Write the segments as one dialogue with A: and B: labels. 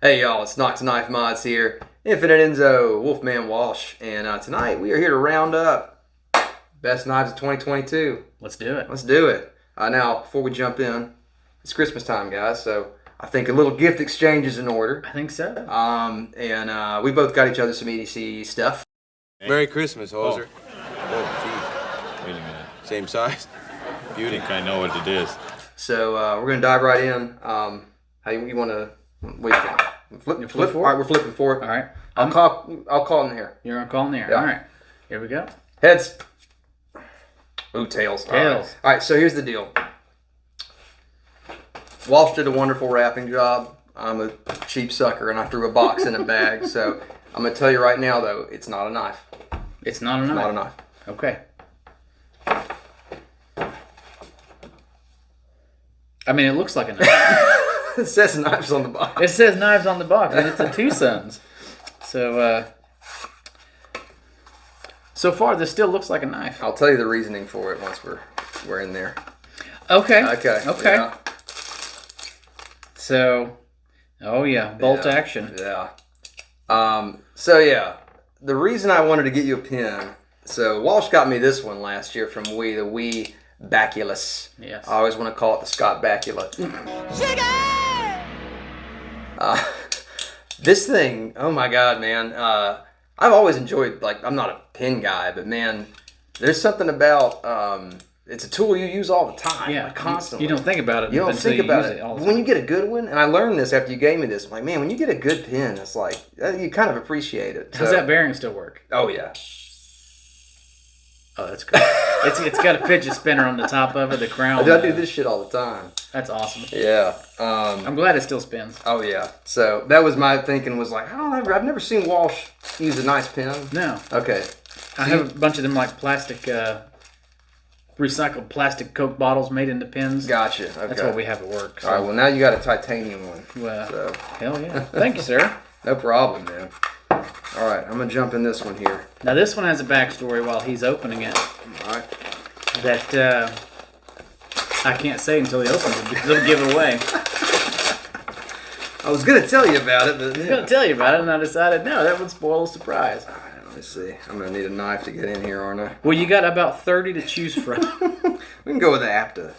A: Hey y'all, it's Knox Knife Mods here. Infinite Enzo, Wolfman Walsh, and tonight we are here to round up best knives of 2022.
B: Let's do it.
A: Let's do it. Now, before we jump in, it's Christmas time, guys, so I think a little gift exchange is in order.
B: I think so.
A: And we both got each other some EDC stuff.
C: Merry Christmas, Hoser.
D: Oh, geez. Wait a minute.
C: Same size?
D: I think I know what it is.
A: So we're going to dive right in. How you want to... What do you think? Flip for it? All right, we're flipping for it.
B: All right.
A: I'll call in the air.
B: You're going to call in the air.
A: Yeah.
B: All right. Here we go.
A: Heads. Ooh, tails.
B: Tails.
A: All right, so here's the deal. Walsh did a wonderful wrapping job. I'm a cheap sucker, and I threw a box in a bag. So I'm going to tell you right now, though, it's not a knife.
B: It's not a knife.
A: Not a knife.
B: Okay. I mean, it looks like a knife.
A: It says knives on the box.
B: It says knives on the box, and it's a Two Sons. So, so far, this still looks like a knife.
A: I'll tell you the reasoning for it once we're in there.
B: Okay.
A: Okay.
B: Okay. So, oh yeah, bolt
A: Yeah.
B: action.
A: Yeah. So yeah, the reason I wanted to get you a pin. So Walsh got me this one last year from the Wee Baculus.
B: Yes.
A: I always want to call it the Scott Bakula. This thing, oh my god, man. I've always enjoyed, like, I'm not a pin guy, but man, there's something about, it's a tool you use all the time,
B: Yeah.
A: like, constantly.
B: You don't think about it.
A: You don't
B: until
A: think
B: you
A: about
B: use
A: it.
B: all the
A: When
B: time.
A: you get a good one, and I learned this after you gave me this, I'm like, man, when you get a good pin, it's like, you kind of appreciate it.
B: Does that bearing still work?
A: Oh, yeah.
B: Oh, that's great. It's got a fidget spinner on the top of it, the crown.
A: I do this shit all the time.
B: That's awesome.
A: Yeah.
B: I'm glad it still spins.
A: Oh, yeah. So that was my thinking was like, I don't know, I've never seen Walsh use a nice pen.
B: No.
A: Okay.
B: I have a bunch of them like plastic, recycled plastic Coke bottles made into pins.
A: Gotcha. Okay.
B: That's what we have at work. So.
A: All right, well, now you got a titanium one.
B: Well,
A: So,
B: hell yeah. Thank you, sir.
A: no problem, man. All right, I'm going to jump in this one here.
B: Now, this one has a backstory while he's opening it
A: All right.
B: that I can't say until he opens it because it'll give it away.
A: I was going to tell you about it, but
B: I was going to tell you about it, and I decided, no, that would spoil the surprise.
A: All right, let me see. I'm going to need a knife to get in here, aren't I?
B: Well, you got about 30 to choose from.
A: We can go with the APTA.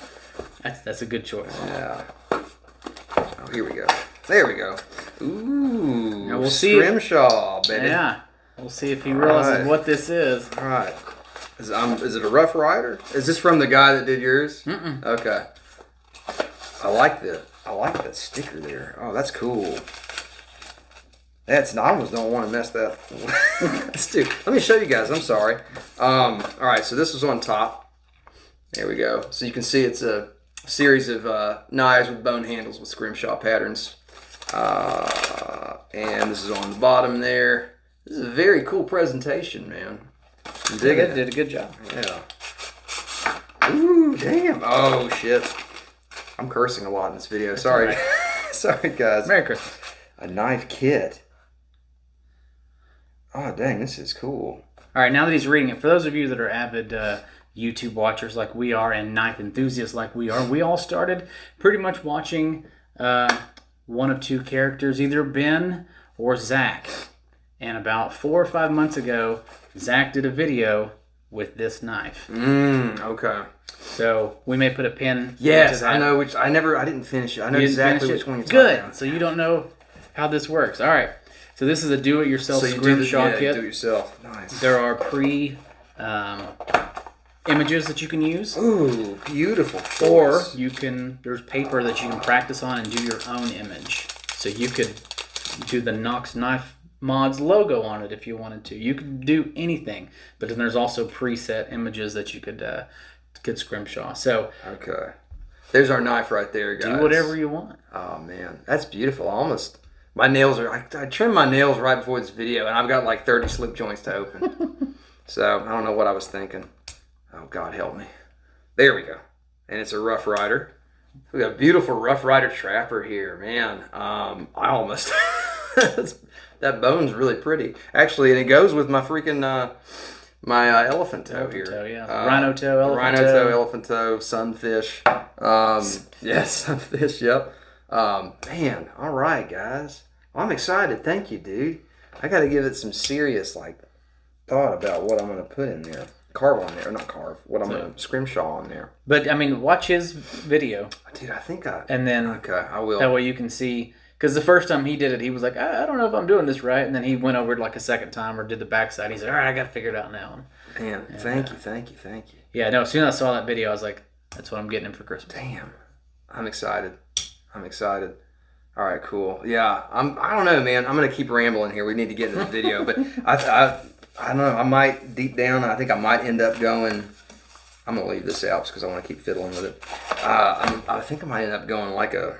B: That's a good choice.
A: Yeah. Oh, here we go. There we go. Ooh.
B: Now we'll see if-
A: Scrimshaw, baby.
B: Yeah. We'll see if he realizes
A: right.
B: what this is.
A: All right. Is it a Rough Rider? Is this from the guy that did yours?
B: Mm-mm.
A: Okay. I like that sticker there. Oh, that's cool. I almost don't want to mess that. Let's do. Let me show you guys. I'm sorry. All right. So this was on top. There we go. So you can see it's a series of knives with bone handles with scrimshaw patterns. And this is on the bottom there. This is a very cool presentation, man. I'm digging it.
B: Did a good job.
A: Yeah. Ooh, damn. Oh, shit. I'm cursing a lot in this video. Sorry.
B: right.
A: Sorry, guys.
B: Merry Christmas.
A: A knife kit. Oh, dang. This is cool.
B: All right, now that he's reading it, for those of you that are avid YouTube watchers like we are and knife enthusiasts like we are, we all started pretty much watching one of two characters, either Ben or Zach. And about 4 or 5 months ago, Zach did a video with this knife.
A: Okay.
B: So we may put a pin.
A: Yes,
B: into that.
A: I know which. I didn't finish it. I know
B: You didn't
A: exactly
B: finish
A: which
B: it?
A: one you're talking
B: Good.
A: about.
B: So you don't know how this works. All right. So this is a do-it-yourself
A: So you do the
B: scrimshaw
A: do
B: kit.
A: it yourself. Nice.
B: There are images that you can use.
A: Ooh, beautiful.
B: Or
A: choice.
B: you can, there's paper that you can practice on and do your own image. So you could do the Knox Knife Mods logo on it if you wanted to. You could do anything. But then there's also preset images that you could scrimshaw. So
A: Okay. There's our knife right there, guys.
B: do whatever you want.
A: Oh, man. That's beautiful. My nails are... I trimmed my nails right before this video, and I've got like 30 slip joints to open. So, I don't know what I was thinking. Oh, God help me. There we go. And it's a Rough Rider. We got a beautiful Rough Rider trapper here, man. I almost... that bone's really pretty. Actually, and it goes with my freaking... my elephant toe here.
B: Toe, yeah. Rhino toe, elephant
A: Rhino
B: toe.
A: toe, elephant toe, sunfish. Yes, sunfish, yep. Man, all right, guys. I'm excited. Thank you, dude. I got to give it some serious thought about what I'm going to put in there. Carve on there, not carve. What I'm going to scrimshaw on there.
B: But I mean, watch his video,
A: Dude, I think
B: and then
A: okay, I will.
B: that way you can see. Because the first time he did it, he was like, I don't know if I'm doing this right. And then he went over it like a second time or did the backside. He said, all right, I got to figure it out now.
A: Man, thank you.
B: Yeah, no, as soon as I saw that video, I was like, that's what I'm getting him for Christmas.
A: Damn, I'm excited. All right, cool. Yeah, I don't know, man. I'm gonna keep rambling here. We need to get into the video, but I don't know. I might deep down. I think I might end up going. I'm gonna leave this out because I want to keep fiddling with it. I think I might end up going like a.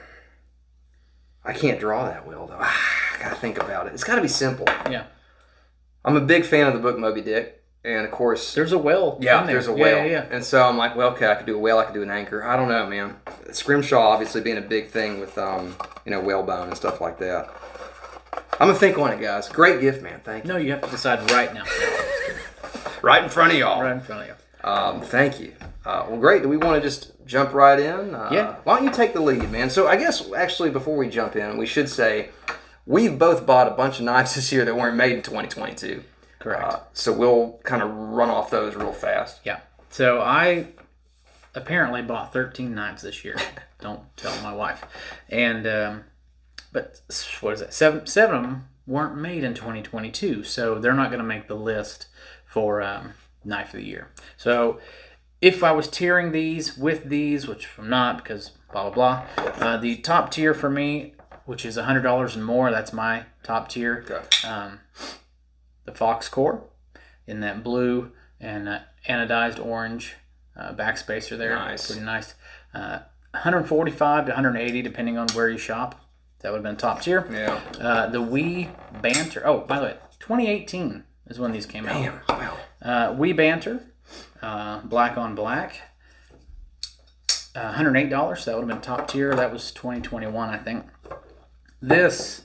A: I can't draw that well though. I gotta think about it. It's gotta be simple.
B: Yeah.
A: I'm a big fan of the book Moby Dick, and of course,
B: There's a whale.
A: yeah,
B: in there.
A: there's a whale.
B: Yeah.
A: And so I'm like, well, okay, I could do a whale, I could do an anchor. I don't know, man. Scrimshaw obviously being a big thing with whalebone and stuff like that. I'm gonna think on it, guys. Great gift, man. Thank you.
B: No, you have to decide right now.
A: Right in front of y'all.
B: Right in front of you.
A: Thank you. Well, great. Do we want to just jump right in?
B: Yeah.
A: Why don't you take the lead, man? So I guess actually before we jump in, we should say we've both bought a bunch of knives this year that weren't made in 2022.
B: Correct.
A: So we'll kind of run off those real fast.
B: Yeah. So I apparently bought 13 knives this year. Don't tell my wife. And but what is it? Seven of them weren't made in 2022, so they're not going to make the list for knife of the year. So if I was tiering these with these, which I'm not because blah blah blah, the top tier for me, which is $100 and more, that's my top tier.
A: Okay.
B: The Fox Core in that blue and anodized orange backspacer there.
A: Nice.
B: Pretty nice. 145 to 180 depending on where you shop. That would have been top tier.
A: Yeah.
B: The Wii Banter. Oh, by the way, 2018 is when these came out.
A: Damn. Wow.
B: Wii Banter, black on black. $108. That would have been top tier. That was 2021, I think. This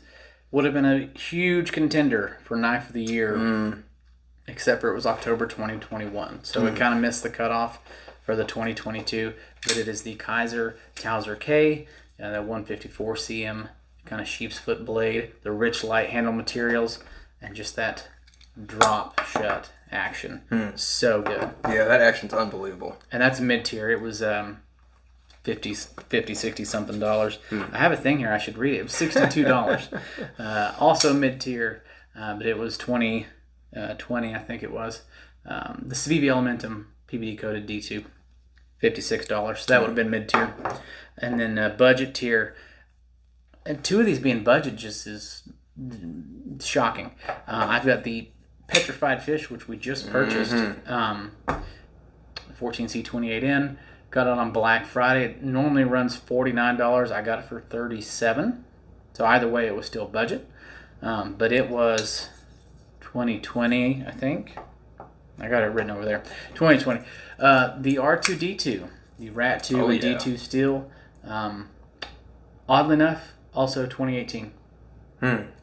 B: would have been a huge contender for knife of the year, except for it was October 2021. So it kind of missed the cutoff for the 2022. But it is the Kaiser Towser K, that 154 cm kind of sheep's foot blade, the rich light handle materials, and just that drop shut action. So good.
A: Yeah, that action's unbelievable.
B: And that's mid tier. It was 50, 60 something dollars. I have a thing here. I should read it. It was $62. Also mid tier, but it was 20, I think it was. The Civivi Elementum PBD coated D2, $56. So that would have been mid tier. And then budget tier. And two of these being budget just is shocking. I've got the Petrified Fish, which we just purchased, 14C28N. Got it on Black Friday. It normally runs $49. I got it for $37. So either way, it was still budget. But it was 2020, I think. I got it written over there. 2020. The R2D2, the Rat 2 and D2 steel. Oddly enough, also 2018.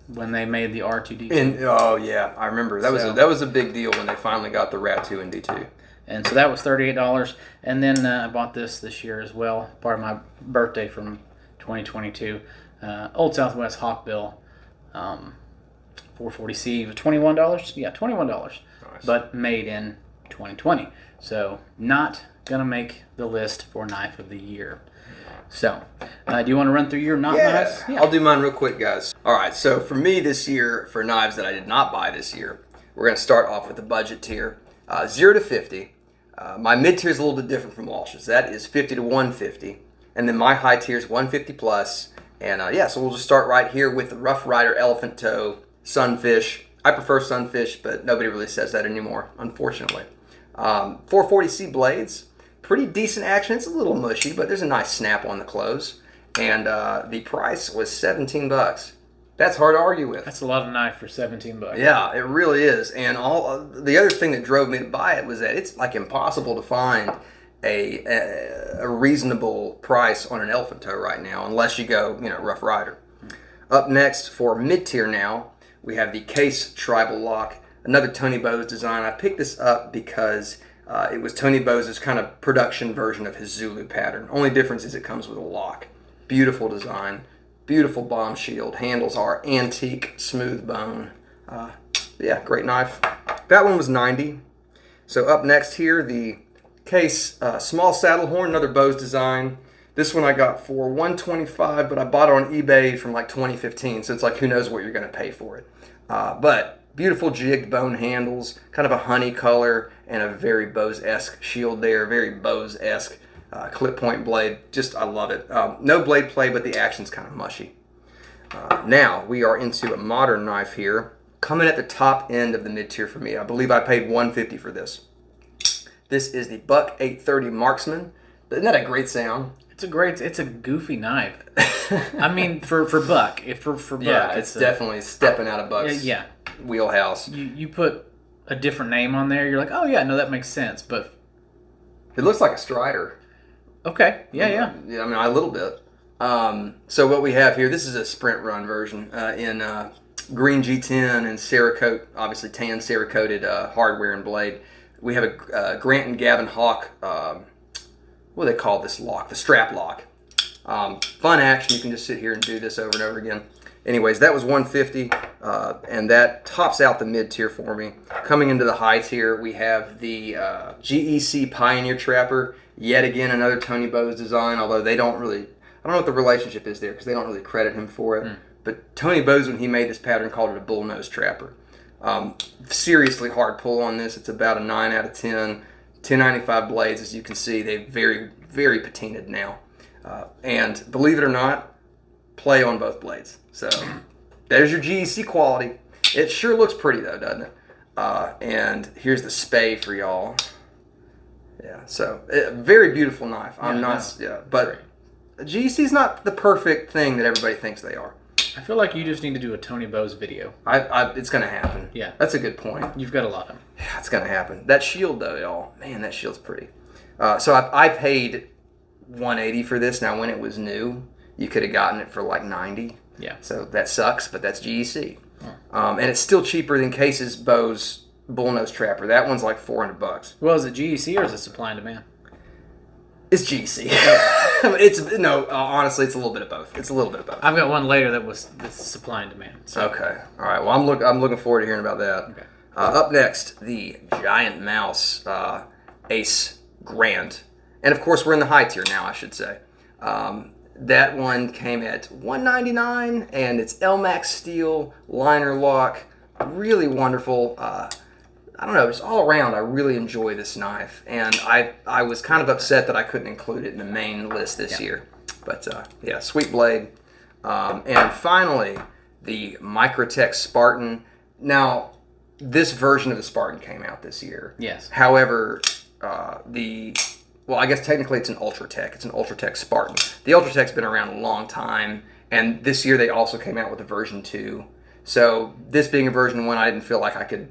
B: When they made the R2D2.
A: And I remember that was a big deal when they finally got the Rat 2 and D2.
B: And so that was $38. And then I bought this year as well, part of my birthday from 2022. Old Southwest Hawkbill 440C, $21. Yeah, $21. Nice. But made in 2020. So not going to make the list for Knife of the Year. So, do you want to run through your knives?
A: Yeah, I'll do mine real quick, guys. All right, so for me this year, for knives that I did not buy this year, we're going to start off with the budget tier, 0 to 50. My mid tier is a little bit different from Walsh's. That is 50 to 150, and then my high tier is 150 plus. And so we'll just start right here with the Rough Rider Elephant Toe Sunfish. I prefer Sunfish, but nobody really says that anymore, unfortunately. 440C blades. Pretty decent action. It's a little mushy, but there's a nice snap on the close. And the price was $17. That's hard to argue with.
B: That's a lot of knife for $17.
A: Yeah, it really is. And the other thing that drove me to buy it was that it's like impossible to find a reasonable price on an elephant toe right now, unless you go, Rough Rider. Up next for mid-tier now, we have the Case Tribal Lock, another Tony Bose design. I picked this up because it was Tony Bose's kind of production version of his Zulu pattern. Only difference is it comes with a lock. Beautiful design. Beautiful bomb shield. Handles are antique smooth bone. Yeah, great knife. That one was 90. So up next here, the Case small saddle horn, another Bose design. This one I got for $125, but I bought it on eBay from like 2015, so it's like who knows what you're going to pay for it. But beautiful jigged bone handles, kind of a honey color, and a very Bose-esque shield there, very Bose-esque clip point blade. Just, I love it. No blade play, but the action's kind of mushy. Now we are into a modern knife here, coming at the top end of the mid-tier for me. I believe I paid $150 for this. This is the Buck 830 Marksman. Isn't that a great sound?
B: It's a goofy knife. I mean, for Buck, for Buck,
A: Yeah, it's definitely stepping out of Buck's
B: yeah.
A: wheelhouse.
B: You put a different name on there, you're like, oh yeah, no, that makes sense. But
A: It looks like a Strider.
B: okay, yeah.
A: Yeah, I mean, a little bit. So what we have here, this is a sprint run version in green G10 and Cerakote, obviously tan Cerakoted hardware and blade. We have a Grant and Gavin Hawk, what do they call this lock? The strap lock. Fun action. You can just sit here and do this over and over again. Anyways, that was $150, and that tops out the mid-tier for me. Coming into the high tier, we have the GEC Pioneer Trapper. Yet again, another Tony Bose design, although they don't really, I don't know what the relationship is there because they don't really credit him for it. But Tony Bose, when he made this pattern, called it a bullnose trapper. Seriously hard pull on this. It's about a 9 out of 10. 1095 blades, as you can see, they very, very patinaed now. And believe it or not, play on both blades. So there's your GEC quality. It sure looks pretty though, doesn't it? And here's the spay for y'all. Yeah, so very beautiful knife. But GEC's not the perfect thing that everybody thinks they are.
B: I feel like you just need to do a Tony Bose video.
A: It's going to happen.
B: Yeah.
A: That's a good point.
B: You've got a lot of them.
A: Yeah, it's going to happen. That shield, though, y'all. Man, that shield's pretty. So I paid $180 for this. Now, when it was new, you could have gotten it for like $90.
B: Yeah.
A: So that sucks, but that's GEC. And it's still cheaper than Case's Bose Bullnose Trapper. That one's like $400.
B: Well, is it GEC or is it supply and demand?
A: It's GEC. Honestly, it's a little bit of both. It's a little bit of both.
B: I've got one later that's supply and demand. So.
A: Okay. All right. Well, I'm looking forward to hearing about that.
B: Okay.
A: Up next, the Giant Mouse Ace Grand, and of course we're in the high tier now, I should say. That one came at $199, and it's Elmax steel liner lock. Really wonderful. I don't know, just all around, I really enjoy this knife. And I was kind of upset that I couldn't include it in the main list this year. But yeah, sweet blade. And finally, the Microtech Spartan. Now, this version of the Spartan came out this year.
B: Yes.
A: However, I guess technically it's an Ultratech. It's an Ultratech Spartan. The Ultratech's been around a long time. And this year they also came out with a version 2. So this being a version 1, I didn't feel like I could,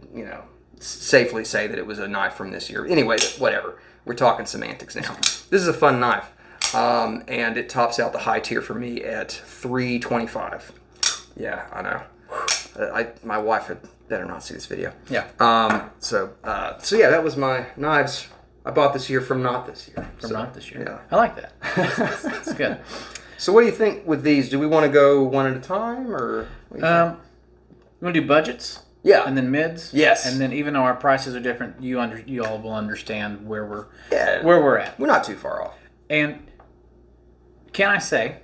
A: safely say that it was a knife from this year. Anyway, whatever. We're talking semantics now. This is a fun knife. And it tops out the high tier for me at $325. Yeah, I know. My wife had better not see this video.
B: Yeah.
A: So yeah, that was my knives I bought this year from not this year.
B: Not this year.
A: Yeah.
B: I like that. That's good.
A: So what do you think with these? Do we want to go one at a time, or?
B: You want to do budgets?
A: Yeah.
B: And then mids?
A: Yes.
B: And then even though our prices are different, you all will understand where we're at.
A: We're not too far off.
B: And can I say,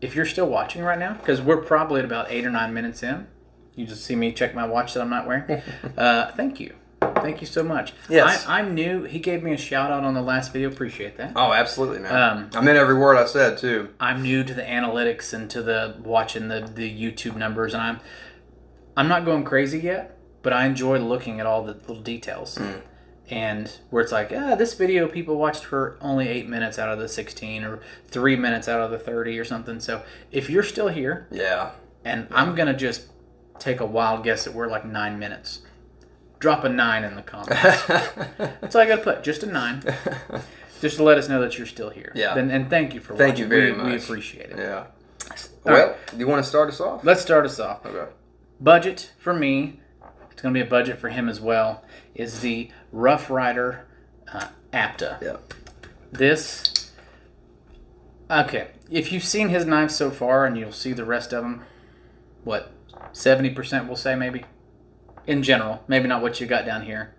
B: if you're still watching right now, because we're probably at about 8 or 9 minutes in, you just see me check my watch that I'm not wearing. Thank you. Thank you so much.
A: Yes.
B: I'm new. He gave me a shout out on the last video. Appreciate that.
A: Oh, absolutely, man. I meant every word I said, too.
B: I'm new to the analytics and to the watching the YouTube numbers, and I'm not going crazy yet, but I enjoy looking at all the little details. And where it's like, this video people watched for only 8 minutes out of the 16 or 3 minutes out of the 30 or something. So if you're still here, and I'm going to just take a wild guess that we're like 9 minutes. Drop a 9 in the comments. That's all I got to put, just a 9. Just to let us know that you're still here.
A: Yeah.
B: And thank you for watching.
A: Thank you very much.
B: We appreciate it.
A: Yeah.
B: All right.
A: Do you want to start us off?
B: Let's start us off.
A: Okay.
B: Budget for me, it's going to be a budget for him as well, is the Rough Rider Apta.
A: Yeah.
B: This, Okay, if you've seen his knives so far, and you'll see the rest of them, what, 70% we'll say maybe? In general, maybe not what you got down here.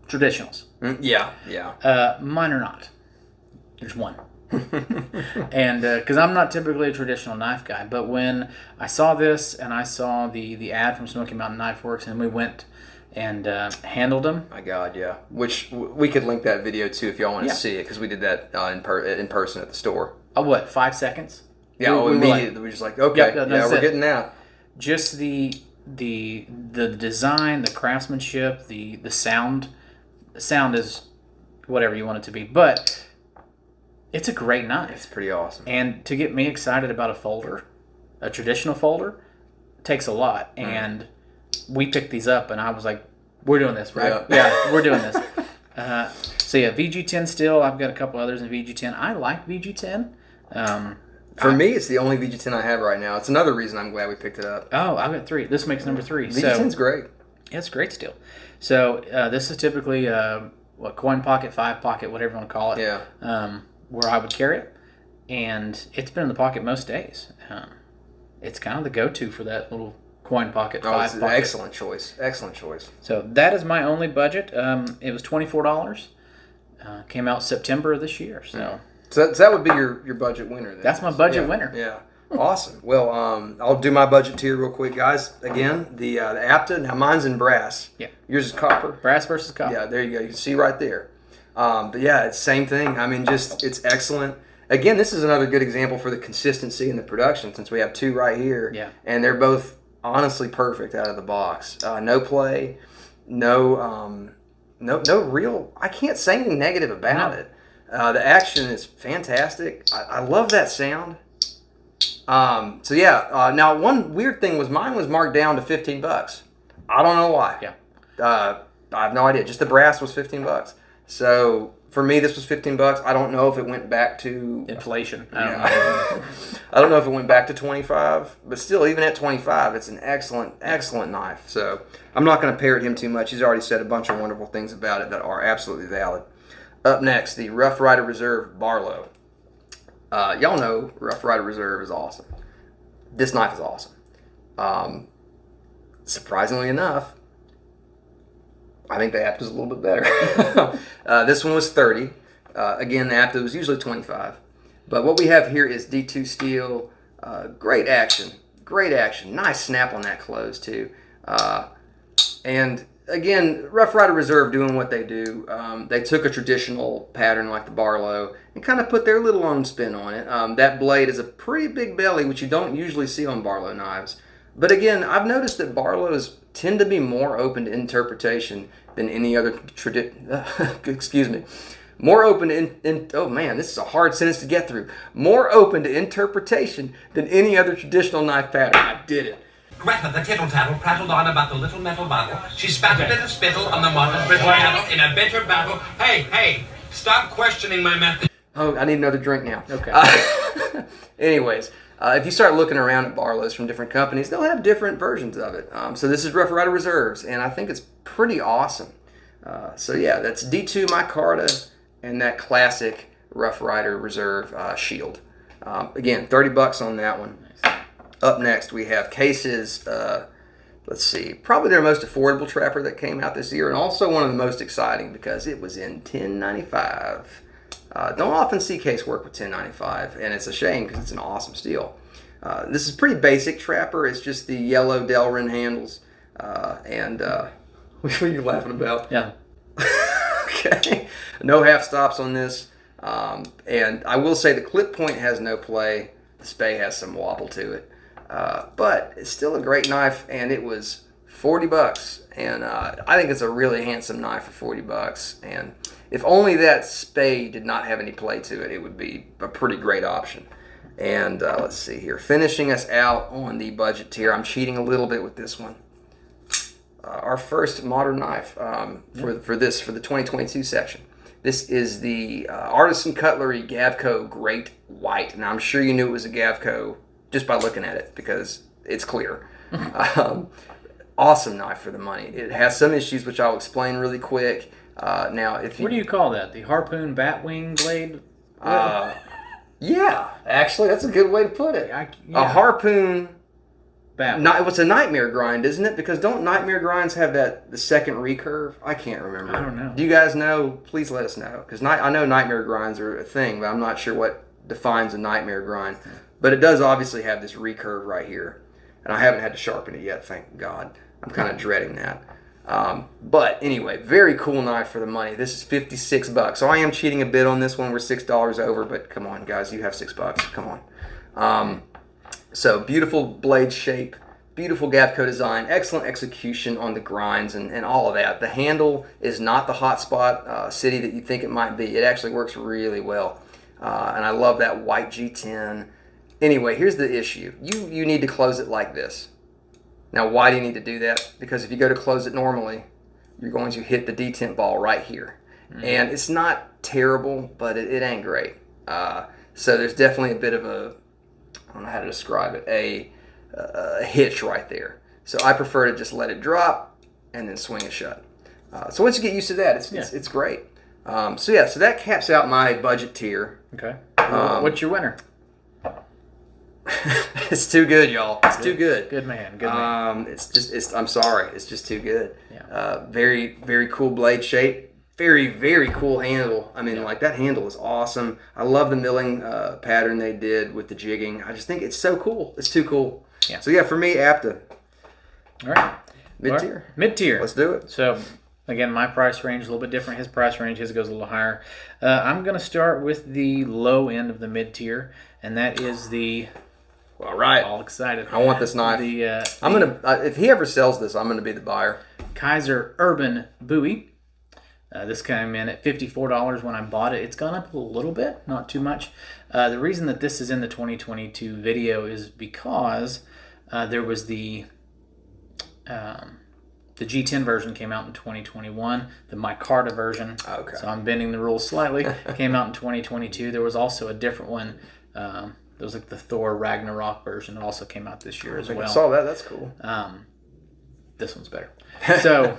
B: Traditionals.
A: Yeah, yeah.
B: Mine are not. There's one. And because I'm not typically a traditional knife guy, but when I saw this and I saw the ad from Smoky Mountain Knife Works, and we went and handled them.
A: My God, yeah. Which we could link that video too if y'all want to see it, because we did that in person at the store.
B: What, 5 seconds?
A: Yeah, we immediately we're just like, okay, we're getting that.
B: Just the design, the craftsmanship, the sound. The sound is whatever you want it to be, but it's a great knife.
A: It's pretty awesome.
B: And to get me excited about a folder, a traditional folder, takes a lot. And we picked these up, and I was like, we're doing this, right? Yeah, we're doing this. So yeah, VG10 still. I've got a couple others in VG10. I like VG10.
A: For me, it's the only VG10 I have right now. It's another reason I'm glad we picked it up.
B: Oh, I've got 3. This makes number 3.
A: VG10's great.
B: Yeah, it's great still. So this is typically a coin pocket, 5 pocket, whatever you want to call it.
A: Yeah.
B: Where I would carry it, and it's been in the pocket most days. It's kind of the go-to for that little coin pocket, 5
A: it's an
B: pocket.
A: excellent choice. Excellent choice.
B: So that is my only budget. It was $24. Came out September of this year.
A: So that would be your budget winner then.
B: That's my budget winner.
A: Yeah. Awesome. Well, I'll do my budget tier real quick, guys. Again, the Apta. Now, mine's in brass.
B: Yeah.
A: Yours is copper.
B: Brass versus copper.
A: Yeah, there you go. You can see right there. But yeah, it's the same thing. I mean, it's excellent. Again, this is another good example for the consistency in the production, since we have 2 right here.
B: Yeah. And
A: they're both honestly perfect out of the box. No play, no real. I can't say anything negative about it. The action is fantastic. I love that sound. So yeah. Now, one weird thing was mine was marked down to $15. I don't know why.
B: Yeah.
A: I have no idea. Just the brass was $15. So for me, this was $15. I don't know if it went back to
B: inflation.
A: I don't know if it went back to 25, but still, even at 25, it's an excellent knife. So I'm not going to parrot him too much. He's already said a bunch of wonderful things about it that are absolutely valid. Up next, the Rough Rider Reserve Barlow. Y'all know Rough Rider Reserve is awesome. This knife is awesome. Surprisingly enough, I think the Apta is a little bit better. This one was 30. Again, the Apta was usually 25. But what we have here is D2 steel. Great action. Great action. Nice snap on that close, too. And again, Rough Rider Reserve doing what they do. They took a traditional pattern like the Barlow and kind of put their little own spin on it. That blade is a pretty big belly, which you don't usually see on Barlow knives. But again, I've noticed that Barlows tend to be more open to interpretation than any other excuse me. More open to oh man, this is a hard sentence to get through. More open to interpretation than any other traditional knife pattern. I did it.
E: Greta, the tittle-tattle, prattled on about the little metal bottle. She spat a bit of spittle on the model brittle cattle in a bitter battle. Hey, stop questioning my method.
A: Oh, I need another drink now.
B: Okay.
A: Anyways, if you start looking around at Barlows from different companies, they'll have different versions of it. So this is Rough Rider Reserves, and I think it's pretty awesome. So yeah, that's D2 micarta and that classic Rough Rider Reserve shield. Again, $30 on that one. Nice. Up next, we have Case's, let's see, probably their most affordable trapper that came out this year, and also one of the most exciting because it was in $10.95. Don't often see Case work with $10.95, and it's a shame because it's an awesome steel. This is pretty basic trapper. It's just the yellow Delrin handles, and what are you laughing about?
B: Yeah.
A: Okay. No half stops on this, and I will say the clip point has no play. The Spey has some wobble to it, but it's still a great knife, and it was $40, and I think it's a really handsome knife for $40. And if only that Spey did not have any play to it, it would be a pretty great option. And let's see here, finishing us out on the budget tier. I'm cheating a little bit with this one. Our first modern knife for the 2022 section. This is the Artisan Cutlery Gavco Great White. Now, I'm sure you knew it was a Gavco just by looking at it because it's clear. Awesome knife for the money. It has some issues, which I'll explain really quick. Now, if you...
B: What do you call that? The harpoon batwing blade?
A: Yeah, actually, that's a good way to put it.
B: Yeah.
A: A harpoon.
B: Bad.
A: What's a nightmare grind, isn't it? Because don't nightmare grinds have the second recurve? I can't remember.
B: I don't know.
A: Do you guys know? Please let us know. Because I know nightmare grinds are a thing, but I'm not sure what defines a nightmare grind. But it does obviously have this recurve right here. And I haven't had to sharpen it yet, thank God. I'm kind of dreading that. But anyway, very cool knife for the money. This is $56. So I am cheating a bit on this one. We're $6 over, but come on, guys. You have $6. Come on. So beautiful blade shape, beautiful Gavco design, excellent execution on the grinds and all of that. The handle is not the hotspot city that you think it might be. It actually works really well. And I love that white G10. Anyway, here's the issue. You need to close it like this. Now, why do you need to do that? Because if you go to close it normally, you're going to hit the detent ball right here. And it's not terrible, but it ain't great. So there's definitely a bit of I don't know how to describe it, a hitch right there. So I prefer to just let it drop and then swing it shut. So once you get used to that, it's great. So that caps out my budget tier.
B: Okay. What's your winner?
A: It's too good, y'all. It's too good.
B: Good man. Good man.
A: I'm sorry. It's just too good.
B: Yeah.
A: Very, very cool blade shape. Very, very cool handle. I mean, like that handle is awesome. I love the milling pattern they did with the jigging. I just think it's so cool. It's too cool.
B: Yeah.
A: So yeah, for me, APTA.
B: All right.
A: Mid-tier.
B: Mid-tier.
A: Let's do it.
B: So, again, my price range is a little bit different. His price range, his goes a little higher. I'm going to start with the low end of the mid-tier, and that is the...
A: All right.
B: All excited.
A: I want this knife. I'm gonna. If he ever sells this, I'm gonna be the buyer.
B: Kaiser Urban Bowie. This came in at $54 when I bought it. It's gone up a little bit, not too much. The reason that this is in the 2022 video is because there was the G10 version came out in 2021. The micarta version.
A: Okay.
B: So I'm bending the rules slightly. Came out in 2022. There was also a different one. There was like the Thor Ragnarok version. It also came out this year as well.
A: I saw that. That's cool.
B: This one's better. So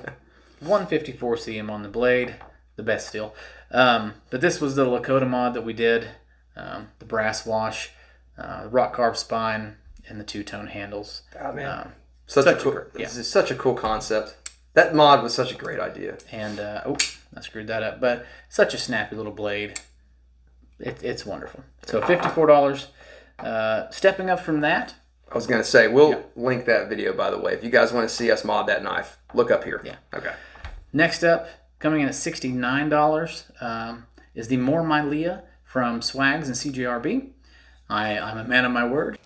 B: 154 cm on the blade, the best steel. But this was the Lakota mod that we did. The brass wash, rock carved spine, and the two-tone handles.
A: Oh, man. This is such a cool concept. That mod was such a great idea.
B: And, I screwed that up. But such a snappy little blade. It's wonderful. So $54. Stepping up from that.
A: I was going to say, we'll link that video, by the way. If you guys want to see us mod that knife, look up here.
B: Yeah.
A: Okay.
B: Next up, coming in at $69, is the More My Leah from Swags and CJRB. I'm a man of my word.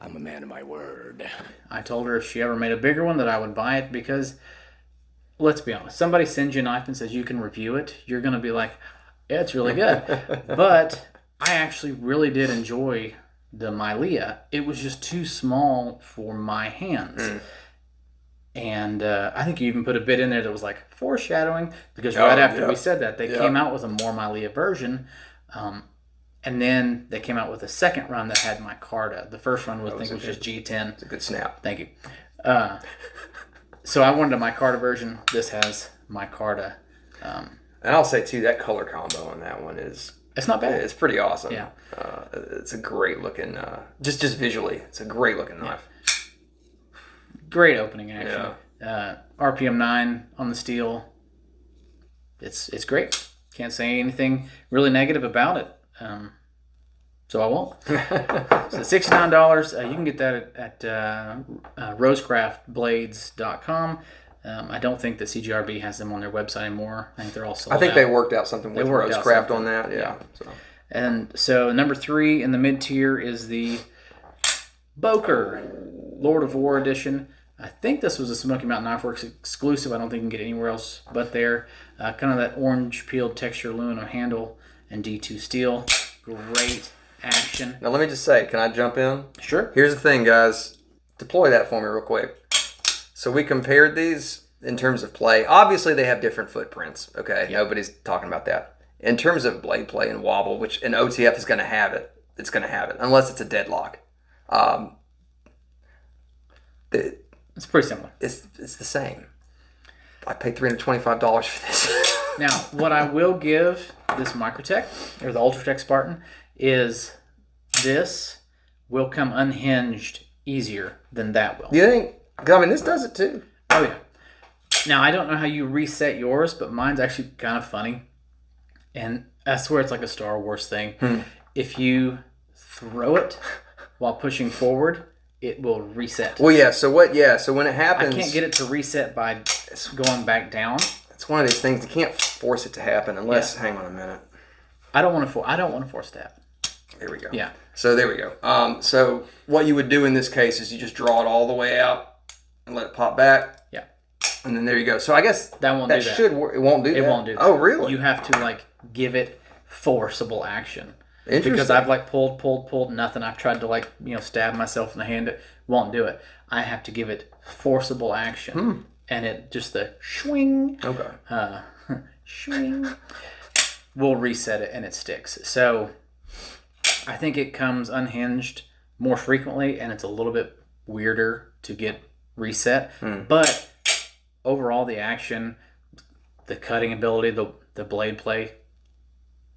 F: I'm a man of my word.
B: I told her if she ever made a bigger one that I would buy it because, let's be honest, somebody sends you a knife and says you can review it, you're going to be like, yeah, it's really good. But I actually really did enjoy the Mylea. It was just too small for my hands. And I think you even put a bit in there that was like foreshadowing because right after we said that, they came out with a more Mylea version. And then they came out with a second run that had micarta. The first run was just G10.
A: It's a good snap.
B: Thank you. So I wanted a micarta version. This has micarta.
A: And I'll say, too, that color combo on that one is...
B: It's not bad.
A: It's pretty awesome.
B: Yeah.
A: It's a great looking... just visually, it's a great looking knife.
B: Great opening action. Yeah. RPM 9 on the steel. It's great. Can't say anything really negative about it. So I won't. So $69. You can get that at rosecraftblades.com. I don't think that CGRB has them on their website anymore. I think they're all sold out.
A: I think they worked out something with Rosecraft on that. Yeah.
B: And so number 3 in the mid-tier is the Boker Lord of War edition. I think this was a Smoky Mountain Knife Works exclusive. I don't think you can get anywhere else but there. Kind of that orange peeled texture aluminum handle and D2 steel. Great action.
A: Now let me just say, can I jump in?
B: Sure.
A: Here's the thing, guys. Deploy that for me real quick. So we compared these in terms of play. Obviously, they have different footprints. Okay, Nobody's talking about that. In terms of blade play and wobble, which an OTF is going to have it. It's going to have it, unless it's a deadlock.
B: It's pretty similar.
A: It's the same. I paid $325 for this.
B: Now, what I will give this Microtech, or the Ultratech Spartan, is this will come unhinged easier than that will.
A: You think? 'Cause, I mean, this does it too.
B: Oh yeah. Now I don't know how you reset yours, but mine's actually kind of funny, and I swear it's like a Star Wars thing. If you throw it while pushing forward, it will reset.
A: Well, yeah. So what? Yeah. So when it happens,
B: I can't get it to reset by going back down.
A: it's one of these things. You can't force it to happen unless. Hang on a minute.
B: I don't want to force that.
A: There we go.
B: Yeah.
A: So there we go. So what you would do in this case is you just draw it all the way out and let it pop back.
B: Yeah.
A: And then there you go. So I guess
B: That won't do that.
A: should work. It won't do that.
B: It won't do that.
A: Oh, really?
B: You have to like give it forcible action.
A: Interesting.
B: Because I've like pulled nothing. I've tried to like stab myself in the hand. It won't do it. I have to give it forcible action, and it just the swing.
A: Okay.
B: Swing will reset it and it sticks. So I think it comes unhinged more frequently and it's a little bit weirder to get reset. But overall, the action, the cutting ability, the blade play,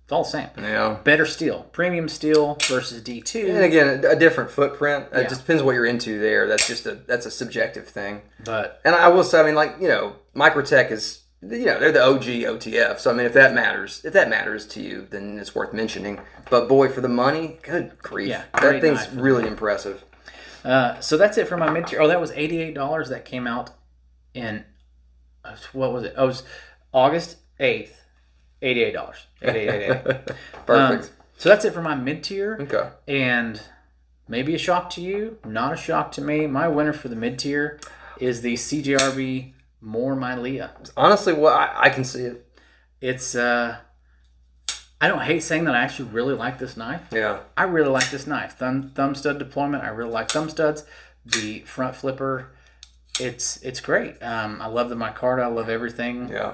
B: it's all the same.
A: Yeah.
B: Better steel. Premium steel versus D2.
A: And again, a different footprint.
B: Yeah.
A: It just depends what you're into there. That's just that's a subjective thing.
B: But
A: And I will say, I mean, like, Microtech is, they're the OG OTF. So, I mean, if that matters to you, then it's worth mentioning. But boy, for the money, good grief.
B: Yeah,
A: that
B: great
A: thing's
B: knife.
A: really impressive.
B: so that's it for my mid-tier. Oh, that was $88. That came out in, what was it? Oh, it was August 8th. $88. $88.
A: Perfect.
B: So that's it for my mid-tier.
A: Okay.
B: And maybe a shock to you, not a shock to me. My winner for the mid-tier is the CJRB More My Leah.
A: Honestly, I can see it.
B: It's, I don't hate saying that I actually really like this knife.
A: Yeah.
B: I really like this knife. Thumb stud deployment. I really like thumb studs. The front flipper, it's great. I love the micarta. I love everything.
A: Yeah.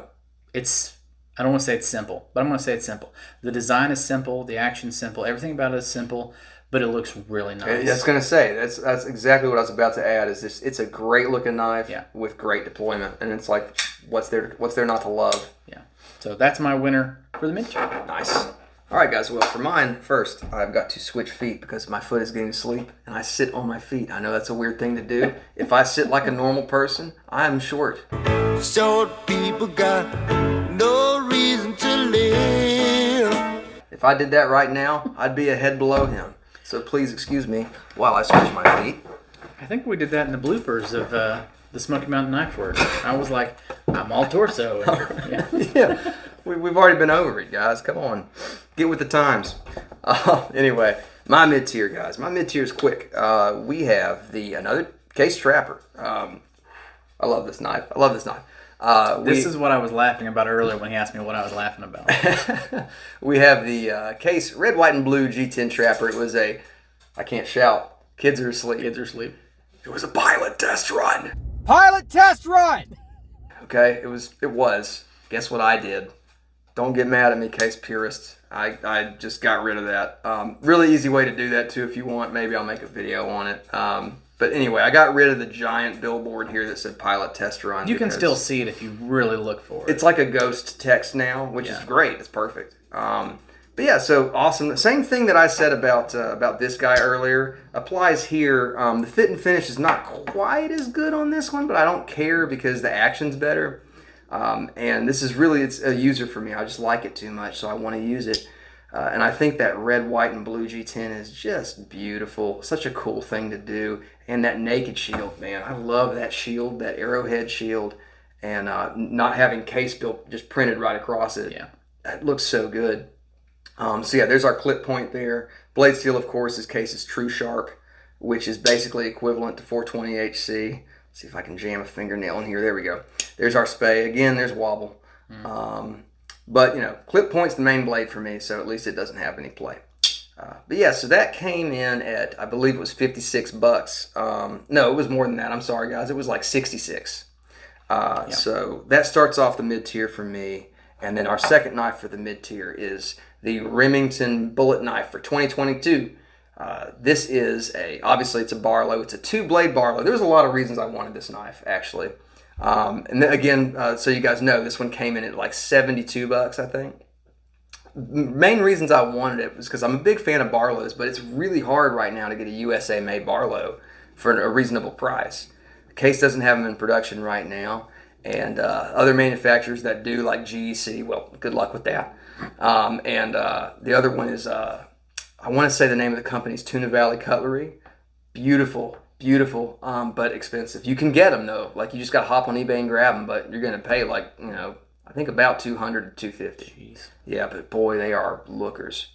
B: I don't want to say it's simple, but I'm going to say it's simple. The design is simple. The action's simple. Everything about it is simple, but it looks really nice.
A: I was going to say, that's exactly what I was about to add, is this. It's a great looking knife with great deployment. And it's like, what's there not to love?
B: Yeah. So that's my winner for the mid-tier.
A: Nice. All right, guys. Well, for mine, first, I've got to switch feet because my foot is getting asleep, and I sit on my feet. I know that's a weird thing to do. If I sit like a normal person, I'm short.
C: Short people got no reason to live.
A: If I did that right now, I'd be a head below him. So please excuse me while I switch my feet.
B: I think we did that in the bloopers of the Smoky Mountain Knife Word. I was like, I'm all torso. Yeah.
A: Yeah, we've already been over it, guys. Come on. Get with the times. Anyway, my mid-tier, guys. My mid-tier is quick. We have another Case Trapper. I love this knife.
B: This is what I was laughing about earlier when he asked me what I was laughing about.
A: We have the Case Red, White, and Blue G10 Trapper. It was I can't shout. Kids are asleep.
B: Kids are asleep.
A: It was a pilot test run.
F: Pilot test run!
A: Okay, it was. Guess what I did? Don't get mad at me, Case purists. I just got rid of that. Really easy way to do that too if you want. Maybe I'll make a video on it. But anyway, I got rid of the giant billboard here that said pilot test run.
B: You can still see it if you really look for it.
A: It's like a ghost text now, which is great. It's perfect. But yeah, so awesome. The same thing that I said about this guy earlier applies here. The fit and finish is not quite as good on this one, but I don't care because the action's better. And this is really, it's a user for me. I just like it too much, so I want to use it. And I think that red, white, and blue G10 is just beautiful. Such a cool thing to do. And that naked shield, man. I love that shield, that arrowhead shield. And not having Case built just printed right across it.
B: Yeah.
A: That looks so good. So yeah, there's our clip point there. Blade steel, of course, is Case's True Sharp, which is basically equivalent to 420 HC. Let's see if I can jam a fingernail in here. There we go. There's our spay. Again, there's wobble. But, clip point's the main blade for me, so at least it doesn't have any play. But yeah, so that came in at, I believe it was $56. No, it was more than that. I'm sorry, guys. It was like 66. So that starts off the mid-tier for me. And then our second knife for the mid-tier is the Remington Bullet Knife for 2022. This is obviously it's a Barlow. It's a 2-blade Barlow. There's a lot of reasons I wanted this knife, actually. And then again, so you guys know, this one came in at like $72, I think. Main reasons I wanted it was because I'm a big fan of Barlow's, but it's really hard right now to get a USA made Barlow for a reasonable price. Case doesn't have them in production right now, and other manufacturers that do, like GEC, well, good luck with that. And the other one is, I want to say the name of the company is Tuna Valley Cutlery. Beautiful, but expensive. You can get them though. Like, you just got to hop on eBay and grab them, but you're going to pay like, I think about $200 to $250.
B: Jeez.
A: Yeah, but boy, they are lookers.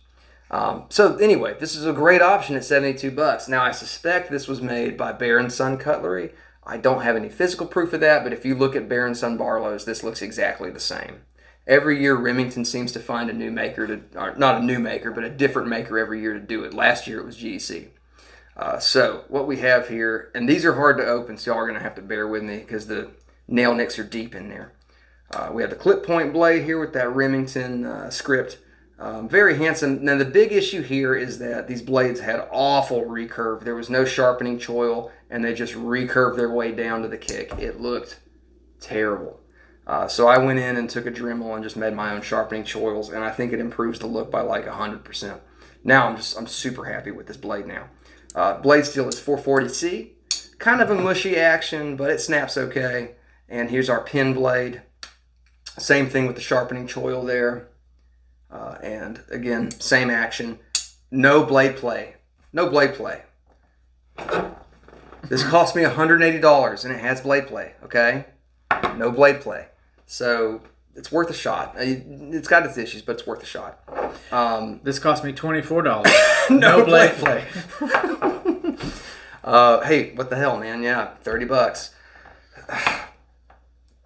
A: So anyway, this is a great option at $72. Now, I suspect this was made by Bear & Son Cutlery. I don't have any physical proof of that, but if you look at Bear & Son Barlow's, this looks exactly the same. Every year, Remington seems to find a new maker or not a new maker, but a different maker every year to do it. Last year, it was GEC. So what we have here, and these are hard to open, so y'all are going to have to bear with me because the nail nicks are deep in there. We have the clip point blade here with that Remington script. Very handsome. Now, the big issue here is that these blades had awful recurve. There was no sharpening choil, and they just recurved their way down to the kick. It looked terrible. So I went in and took a Dremel and just made my own sharpening choils, and I think it improves the look by like 100%. Now I'm super happy with this blade now. Blade steel is 440C. Kind of a mushy action, but it snaps okay. And here's our pin blade. Same thing with the sharpening choil there. And again, same action. No blade play. No blade play. This cost me $180 and it has blade play, okay? No blade play. So it's worth a shot. It's got its issues, but it's worth a shot.
B: This cost me $24. No blade play.
A: Hey, what the hell, man? Yeah, $30.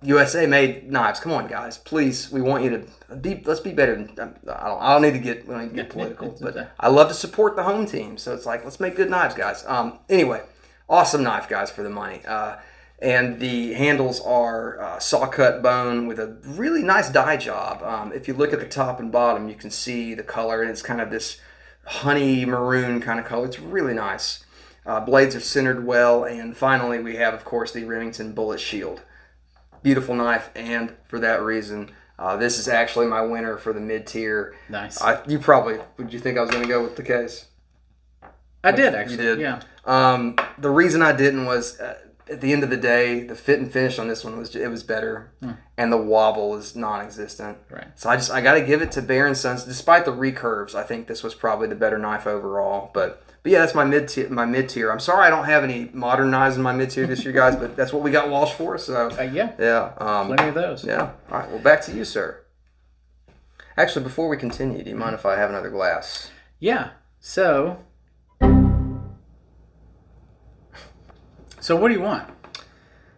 A: USA made knives. Come on, guys. Please, we want you to be. Let's be better. I don't need to get political, but I love to support the home team. So it's like, let's make good knives, guys. Anyway, awesome knife, guys, for the money. And the handles are saw cut bone with a really nice dye job. If you look at the top and bottom, you can see the color, and it's kind of this honey maroon kind of color. It's really nice. Blades are centered well, and finally we have, of course, the Remington Bullet Shield. Beautiful knife, and for that reason, this is actually my winner for the mid-tier.
B: Nice.
A: Would you think I was going to go with the case?
B: I did, actually.
A: You did?
B: Yeah.
A: The reason I didn't was, at the end of the day, the fit and finish on this one was better, and the wobble is non-existent.
B: Right.
A: So I got to give it to Bear & Sons. Despite the recurves, I think this was probably the better knife overall, but yeah, that's my mid-tier. I'm sorry I don't have any modern knives in my mid-tier this year, guys, but that's what we got Walsh for. So
B: yeah. Plenty of those.
A: Yeah. All right. Well, back to you, sir. Actually, before we continue, do you mind if I have another glass?
B: Yeah. So what do you want?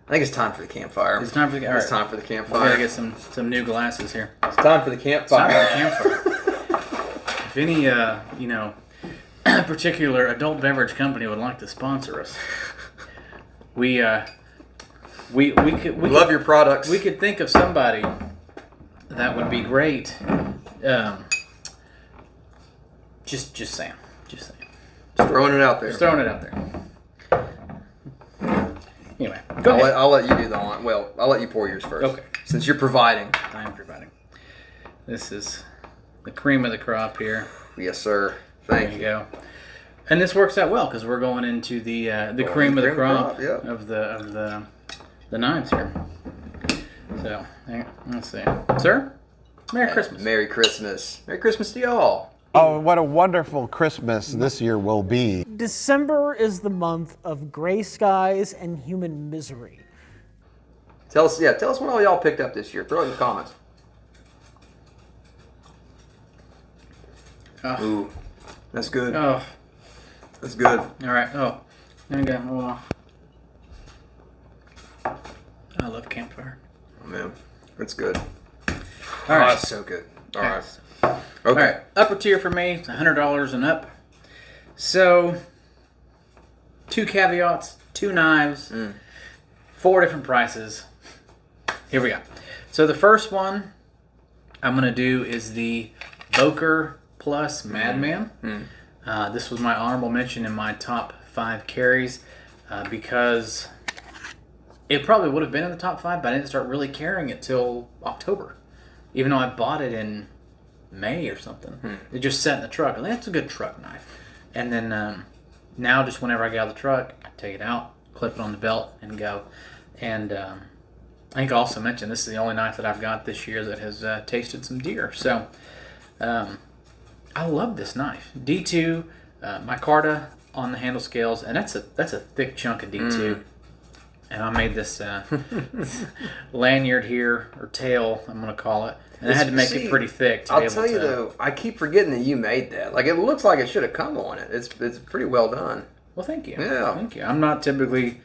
A: I think it's time for the campfire.
B: It's time for the
A: It's time for the campfire.
B: We gotta get some new glasses here.
A: It's time for the campfire.
B: If any particular adult beverage company would like to sponsor us, we
A: love your products.
B: We could think of somebody that would be great. Just saying.
A: Just throwing it out there.
B: Just throwing it out there. Anyway, go ahead.
A: I'll let you do the on. Well, I'll let you pour yours first.
B: Okay.
A: Since you're providing.
B: I am providing. This is the cream of the crop here.
A: Yes, sir. Thank
B: you. Go. And this works out well because we're going into the cream of the crop of the knives here. So let's see, sir. Merry Christmas.
A: Merry Christmas. Merry Christmas to y'all.
G: Oh, what a wonderful Christmas this year will be.
H: December is the month of gray skies and human misery.
A: Tell us what all y'all picked up this year. Throw it in the comments. Ooh, that's good.
B: Oh,
A: that's good.
B: All right. Oh, there you go. Oh. I love campfire.
A: Oh man, it's good.
B: All right,
A: that's so good. All right.
B: Okay. All right, upper tier for me, it's $100 and up. So, 2 caveats, 2 knives, 4 different prices. Here we go. So the first one I'm going to do is the Boker Plus Madman. This was my honorable mention in my top 5 carries because it probably would have been in the top 5, but I didn't start really carrying it till October. Even though I bought it in May or something. It just sat in the truck. I think that's a good truck knife. And then now just whenever I get out of the truck, I take it out, clip it on the belt, and go. And I think I also mentioned this is the only knife that I've got this year that has tasted some deer. So I love this knife. D2, micarta on the handle scales, and that's a thick chunk of D2. And I made this lanyard here, or tail, I'm going to call it. And I had to make it pretty thick to be
A: I'll
B: able
A: tell you
B: to...
A: though, I keep forgetting that you made that. Like, it looks like it should have come on it. It's pretty well done.
B: Well, thank you.
A: Yeah.
B: Thank you. I'm not typically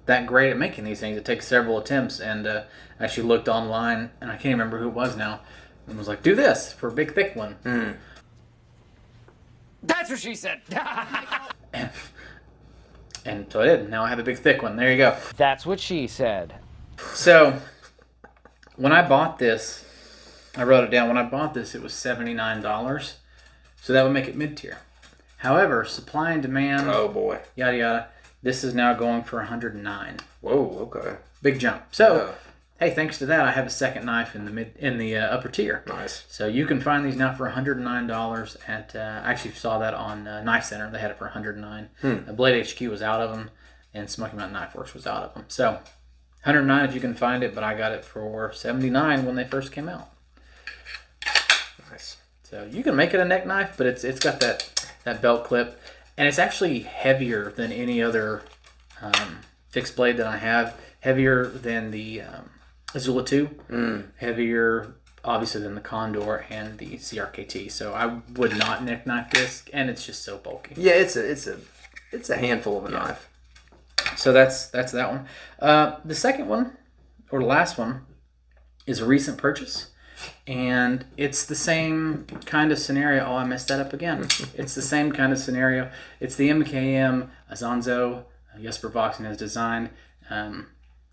B: that great at making these things. It takes several attempts, and I actually looked online, and I can't remember who it was now, and was like, do this for a big, thick one.
F: That's what she said.
B: And so I did. Now I have a big, thick one. There you go.
F: That's what she said.
B: So when I bought this, I wrote it down. When I bought this, it was $79. So that would make it mid-tier. However, supply and demand,
A: Oh boy.
B: yada, yada, this is now going for $109.
A: Whoa. Okay.
B: Big jump. So,
A: Yeah.
B: hey, thanks to that, I have a second knife in the upper tier.
A: Nice.
B: So you can find these now for $109 at. I actually saw that on Knife Center. They had it for $109. Blade HQ was out of them, and Smoky Mountain Knife Works was out of them. So $109 if you can find it, but I got it for $79 when they first came out.
A: Nice.
B: So you can make it a neck knife, but it's got that belt clip, and it's actually heavier than any other fixed blade that I have. Heavier than the Azula 2, heavier obviously than the Condor and the CRKT. So I would not neck knife this, and it's just so bulky.
A: Yeah, it's a handful of a knife.
B: So that's that one. The second one, or the last one, is a recent purchase, and it's the same kind of scenario. Oh, I messed that up again. It's the same kind of scenario. It's the MKM Azonzo Jesper Voxen has designed.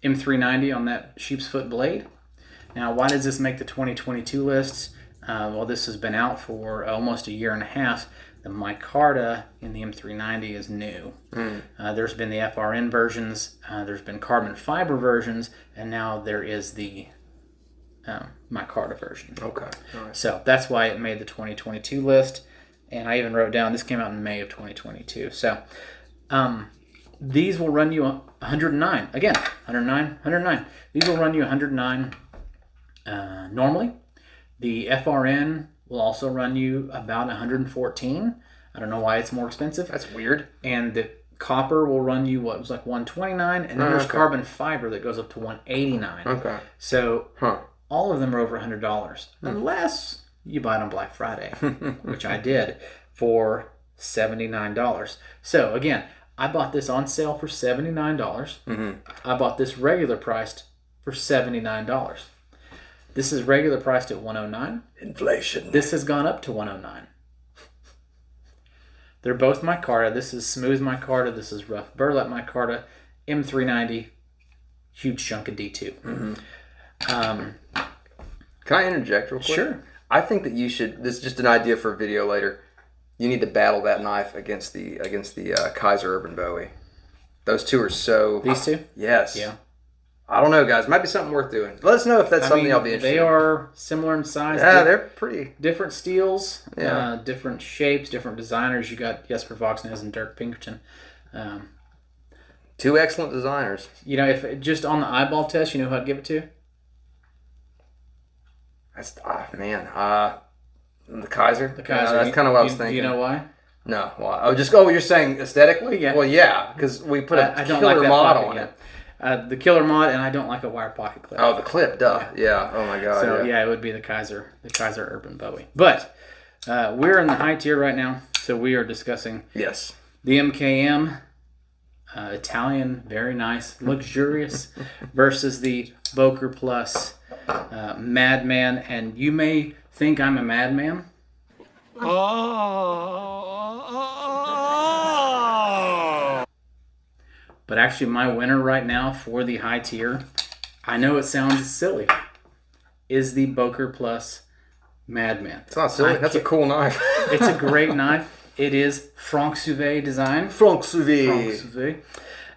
B: M390 on that sheep's foot blade. Now, why does this make the 2022 list? Well, this has been out for almost a year and a half. The micarta in the M390 is new. There's been the FRN versions, there's been carbon fiber versions, and now there is the micarta version.
A: Okay. Nice.
B: So that's why it made the 2022 list. And I even wrote down, this came out in May of 2022. So, these will run you 109. Again, 109. These will run you 109 normally. The FRN will also run you about 114. I don't know why it's more expensive.
A: That's weird.
B: And the copper will run you what was like 129, and then there's carbon fiber that goes up to 189.
A: Okay.
B: So all of them are over $100, unless you buy it on Black Friday, which I did for $79. So again, I bought this on sale for $79. I bought this regular priced for $79. This is regular priced at $109.
A: Inflation.
B: This has gone up to $109. They're both micarta. This is smooth micarta. This is rough burlap micarta. M390, huge chunk of D2.
A: Can I interject real quick?
B: Sure.
A: I think that you should. This is just an idea for a video later. You need to battle that knife against the Kaiser Urban Bowie. Those two are so.
B: These two?
A: Yes.
B: Yeah.
A: I don't know, guys. Might be something worth doing. Let us know if that's something I'll be interested in.
B: They are similar in size.
A: Yeah, they're pretty.
B: Different steels,
A: Yeah.
B: different shapes, different designers. You got Jesper Voxnäs and Dirk Pinkerton.
A: Two excellent designers.
B: You know, if just on the eyeball test, you know who I'd give it to?
A: That's the Kaiser.
B: The Kaiser.
A: That's kind of what I was thinking.
B: Do you know why?
A: No. Why? Oh, you're saying aesthetically?
B: Yeah.
A: Well, yeah, because we put a
B: I don't
A: killer
B: like that
A: mod
B: pocket,
A: on
B: yeah.
A: it.
B: The killer mod, and I don't like a wire pocket clip.
A: Oh, the clip, duh. Yeah. Oh my god.
B: So yeah, it would be the Kaiser Urban Bowie. But we're in the high tier right now, so we are discussing
A: Yes.
B: the MKM Italian, very nice, luxurious, versus the Boker Plus Madman. And you may think I'm a madman. But actually, my winner right now for the high tier, I know it sounds silly, is the Boker Plus Madman.
A: It's not silly. That's a cool knife.
B: It's a great knife. It is Franck Suvet design.
A: Franck Suvet.
B: Franck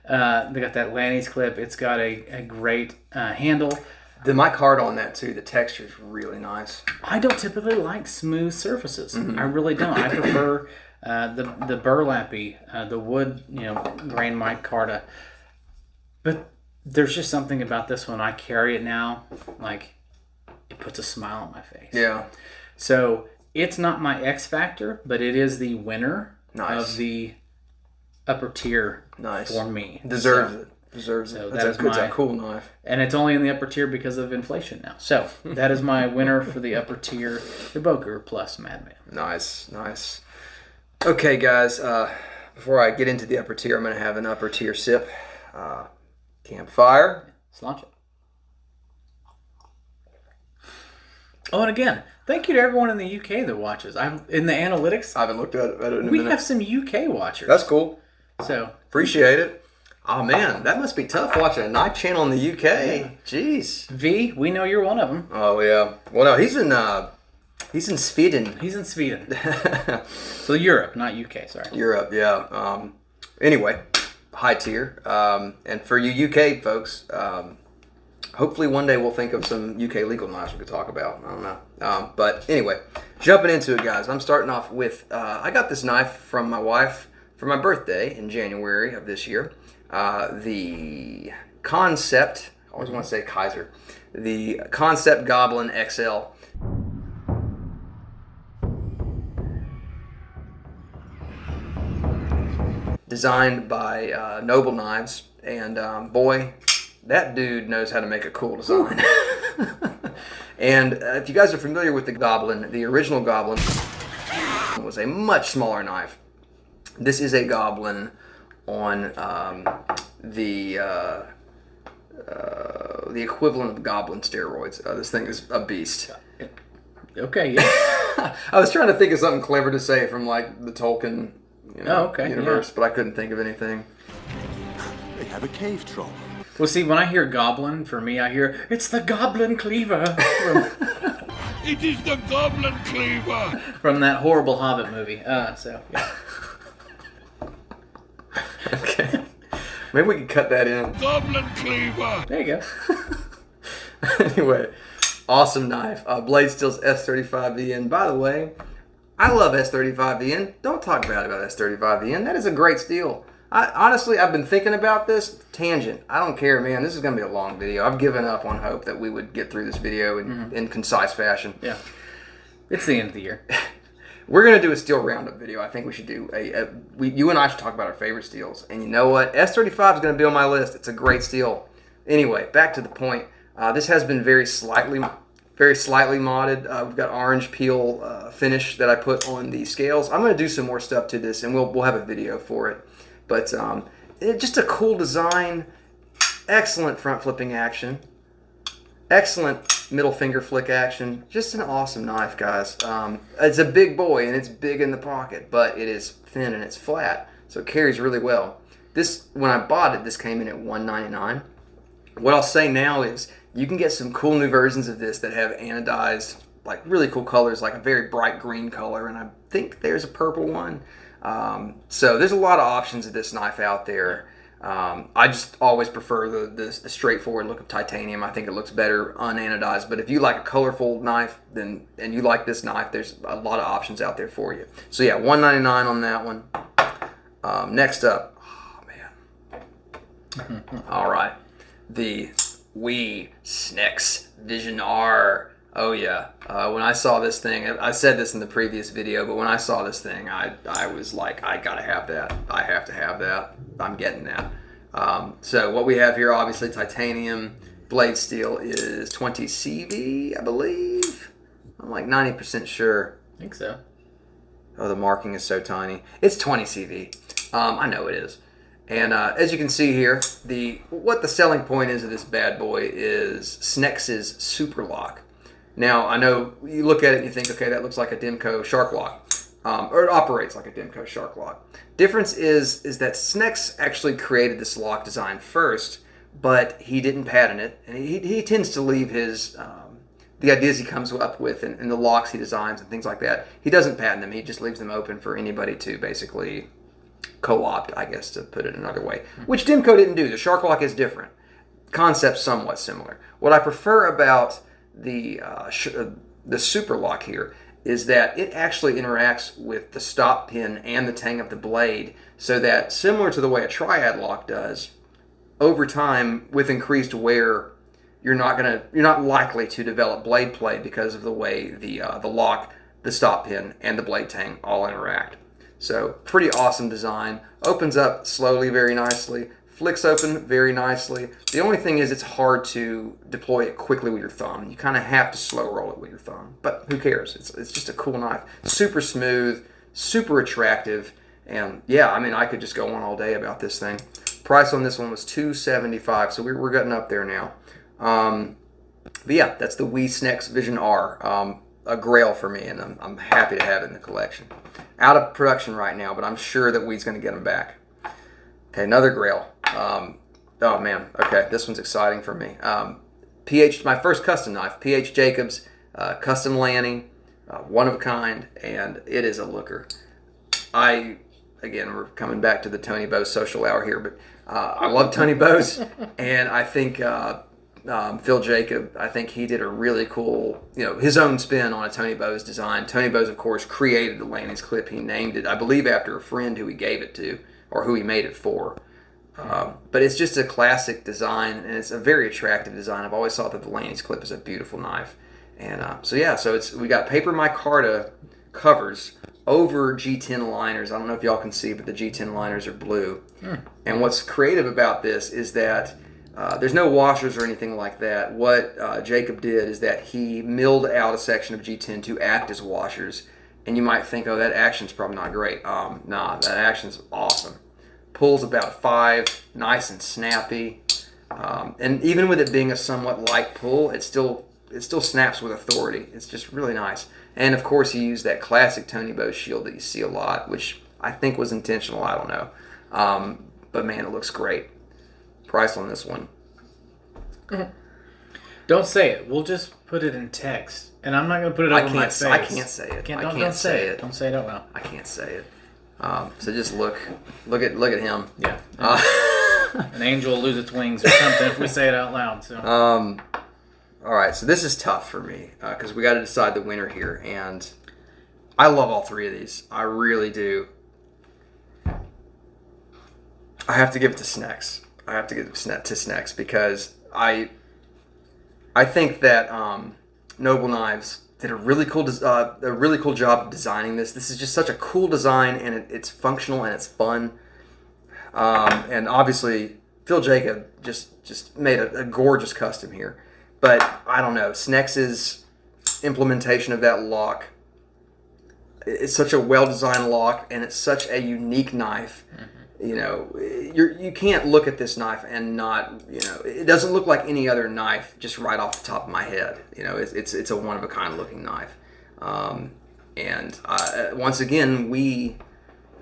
B: Suvet. They got that Lanny's clip. It's got a great handle.
A: The mic hard on that too. The texture is really nice.
B: I don't typically like smooth surfaces. I really don't. I prefer the burlappy, the wood, grain micarta. But there's just something about this one. I carry it now, like it puts a smile on my face.
A: Yeah.
B: So it's not my X factor, but it is the winner of the upper tier for me.
A: Deserves it. Deserves it. That's a cool knife.
B: And it's only in the upper tier because of inflation now. So that is my winner for the upper tier, the Boker plus Madman.
A: Nice, nice. Okay, guys. Before I get into the upper tier, I'm going to have an upper tier sip. Campfire.
B: Sláinte. Oh, and again, thank you to everyone in the UK that watches. In the analytics.
A: I haven't looked at it in a minute.
B: We have some UK watchers.
A: That's cool.
B: So
A: appreciate it. Oh man, that must be tough watching a knife channel in the UK. Yeah. Jeez.
B: V, we know you're one of them.
A: Oh yeah. Well, no, he's in Sweden.
B: He's in Sweden. So Europe, not UK. Sorry.
A: Europe, yeah. Anyway, high tier. And for you UK folks, hopefully one day we'll think of some UK legal knives we could talk about. I don't know. But anyway, jumping into it, guys. I'm starting off with I got this knife from my wife for my birthday in January of this year. The Concept, I always want to say Kaiser, the Concept Goblin XL. Designed by Noble Knives, and boy, that dude knows how to make a cool design. And if you guys are familiar with the Goblin, the original Goblin was a much smaller knife. This is a Goblin on the equivalent of Goblin steroids. This thing is a beast.
B: Okay, yeah.
A: I was trying to think of something clever to say from like the Tolkien universe, but I couldn't think of anything.
C: They have a cave troll.
B: Well, see, when I hear Goblin, for me, I hear, it's the Goblin Cleaver.
C: It is the Goblin Cleaver.
B: From that horrible Hobbit movie. So, yeah.
A: Okay. Maybe we can cut that in.
C: Goblin Cleaver.
B: There you go.
A: Anyway, awesome knife. Blade Steel's S35VN. By the way, I love S35VN. Don't talk bad about S35VN. That is a great steel. Honestly, I've been thinking about this. Tangent. I don't care, man. This is going to be a long video. I've given up on hope that we would get through this video in concise fashion.
B: Yeah. It's the end of the year.
A: We're going to do a steel roundup video. I think we should do you and I should talk about our favorite steels. And you know what? S35 is going to be on my list. It's a great steel. Anyway, back to the point. This has been very slightly modded. We've got orange peel finish that I put on the scales. I'm going to do some more stuff to this, and we'll have a video for it. But just a cool design, excellent front flipping action, excellent middle finger flick action. Just an awesome knife, guys. It's a big boy, and it's big in the pocket, but it is thin and it's flat, so it carries really well. This, when I bought it, this came in at $199. What I'll say now is you can get some cool new versions of this that have anodized, like really cool colors, like a very bright green color, and I think there's a purple one. So there's a lot of options of this knife out there. I just always prefer the straightforward look of titanium. I think it looks better unanodized. But if you like a colorful knife, and you like this knife, there's a lot of options out there for you. So yeah, $199 on that one. Next up, oh man. All right, the WE SNEX Vision R. Oh yeah, when I saw this thing, I said this in the previous video, but when I saw this thing, I was like, I gotta have that. I have to have that. I'm getting that. So what we have here, obviously titanium. Blade steel is 20 CV, I believe. I'm like 90% sure.
B: I think so.
A: Oh, the marking is so tiny. It's 20 CV. I know it is. And as you can see here, what the selling point is of this bad boy is SNEX's Super Lock. Now, I know you look at it and you think, okay, that looks like a Demco Shark Lock, or it operates like a Demco Shark Lock. Difference is that SNEX actually created this lock design first, but he didn't patent it, and he tends to leave his the ideas he comes up with and the locks he designs and things like that. He doesn't patent them. He just leaves them open for anybody to basically co-opt, I guess, to put it another way, which Demco didn't do. The Shark Lock is different. concept somewhat similar. What I prefer about the Super Lock here is that it actually interacts with the stop pin and the tang of the blade, so that, similar to the way a Triad lock does, over time with increased wear, you're not likely to develop blade play because of the way the lock, the stop pin, and the blade tang all interact. So pretty awesome design. Opens up slowly, very nicely. Flicks open very nicely. The only thing is it's hard to deploy it quickly with your thumb. You kind of have to slow roll it with your thumb. But who cares? It's just a cool knife. Super smooth, super attractive. And yeah, I mean, I could just go on all day about this thing. Price on this one was $275, so we're getting up there now. But yeah, that's the WE SNEX Vision R. A grail for me, and I'm happy to have it in the collection. Out of production right now, but I'm sure that WE's going to get them back. Okay, another grail. Oh man, okay, this one's exciting for me. My first custom knife, PH Jacobs, custom Lanny, one of a kind, and it is a looker. Again, we're coming back to the Tony Bose social hour here, but I love Tony Bose, and I think Phil Jacob, I think he did a really cool, his own spin on a Tony Bose design. Tony Bose, of course, created the Lanny's clip. He named it, I believe, after a friend who he gave it to, or who he made it for. But it's just a classic design, and it's a very attractive design. I've always thought that the Lanny's clip is a beautiful knife. And so we got paper micarta covers over G10 liners. I don't know if y'all can see, but the G10 liners are blue. And what's creative about this is that there's no washers or anything like that. What Jacob did is that he milled out a section of G10 to act as washers. And you might think, oh, that action's probably not great. Nah, that action's awesome. Pulls about 5, nice and snappy. And even with it being a somewhat light pull, it still snaps with authority. It's just really nice. And of course, he used that classic Tony Bose shield that you see a lot, which I think was intentional. I don't know. But man, it looks great. Price on this one.
B: Don't say it. We'll just put it in text. And I'm not going to put it over my face.
A: I can't say it.
B: Don't say it. Don't say it out loud.
A: I can't say it. So just look at him.
B: Yeah. An angel will lose its wings or something if we say it out loud. So.
A: All right, so this is tough for me because we got to decide the winner here, and I love all three of these. I really do. I have to give it to SNEX. I have to give it to SNEX because I think that Noble Knives did a really cool job of designing this. This is just such a cool design, and it's functional and it's fun. And obviously, Phil Jacob just made a gorgeous custom here. But I don't know, SNEX's implementation of that lock, it's such a well-designed lock, and it's such a unique knife. You can't look at this knife and not, it doesn't look like any other knife just right off the top of my head. It's a one-of-a-kind looking knife. And once again, we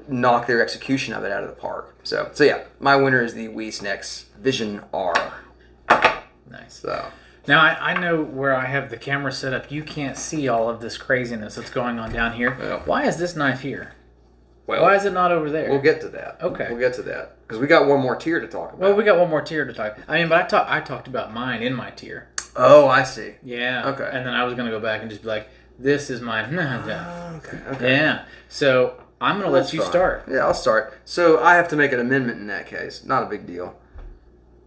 A: knock their execution of it out of the park. So yeah, my winner is the WE SNEX Vision R.
B: Nice.
A: So.
B: Now, I know where I have the camera set up. You can't see all of this craziness that's going on down here.
A: Well,
B: why is this knife here?
A: Well,
B: why is it not over there?
A: We'll get to that.
B: Okay.
A: We'll get to that. Because we got one more tier to talk about.
B: Well, we got one more tier to talk. I mean, but I talked about mine in my tier.
A: Oh, I see.
B: Yeah.
A: Okay.
B: And then I was going to go back and just be like, this is mine.
A: Okay.
B: Yeah. So I'm going to let you start.
A: Yeah, I'll start. So I have to make an amendment in that case. Not a big deal.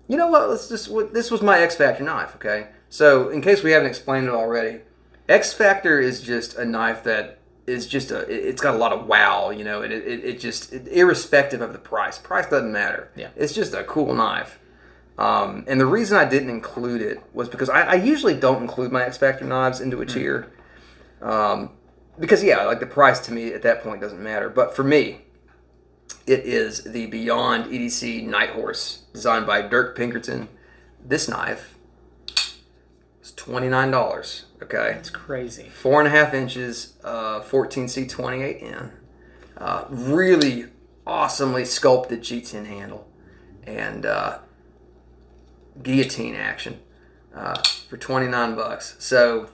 A: You know what? This was my X Factor knife, okay? So, in case we haven't explained it already, X Factor is just a knife that is just it's got a lot of wow, irrespective of the price. Price doesn't matter.
B: Yeah.
A: It's just a cool knife. And the reason I didn't include it was because I usually don't include my X Factor knives into a tier. Because, yeah, like the price to me at that point doesn't matter. But for me, it is the Beyond EDC Night Horse, designed by Dirk Pinkerton. This knife is $29, okay?
B: It's crazy.
A: 4.5 inches, 14C28N. Really awesomely sculpted G10 handle. And guillotine action for $29. So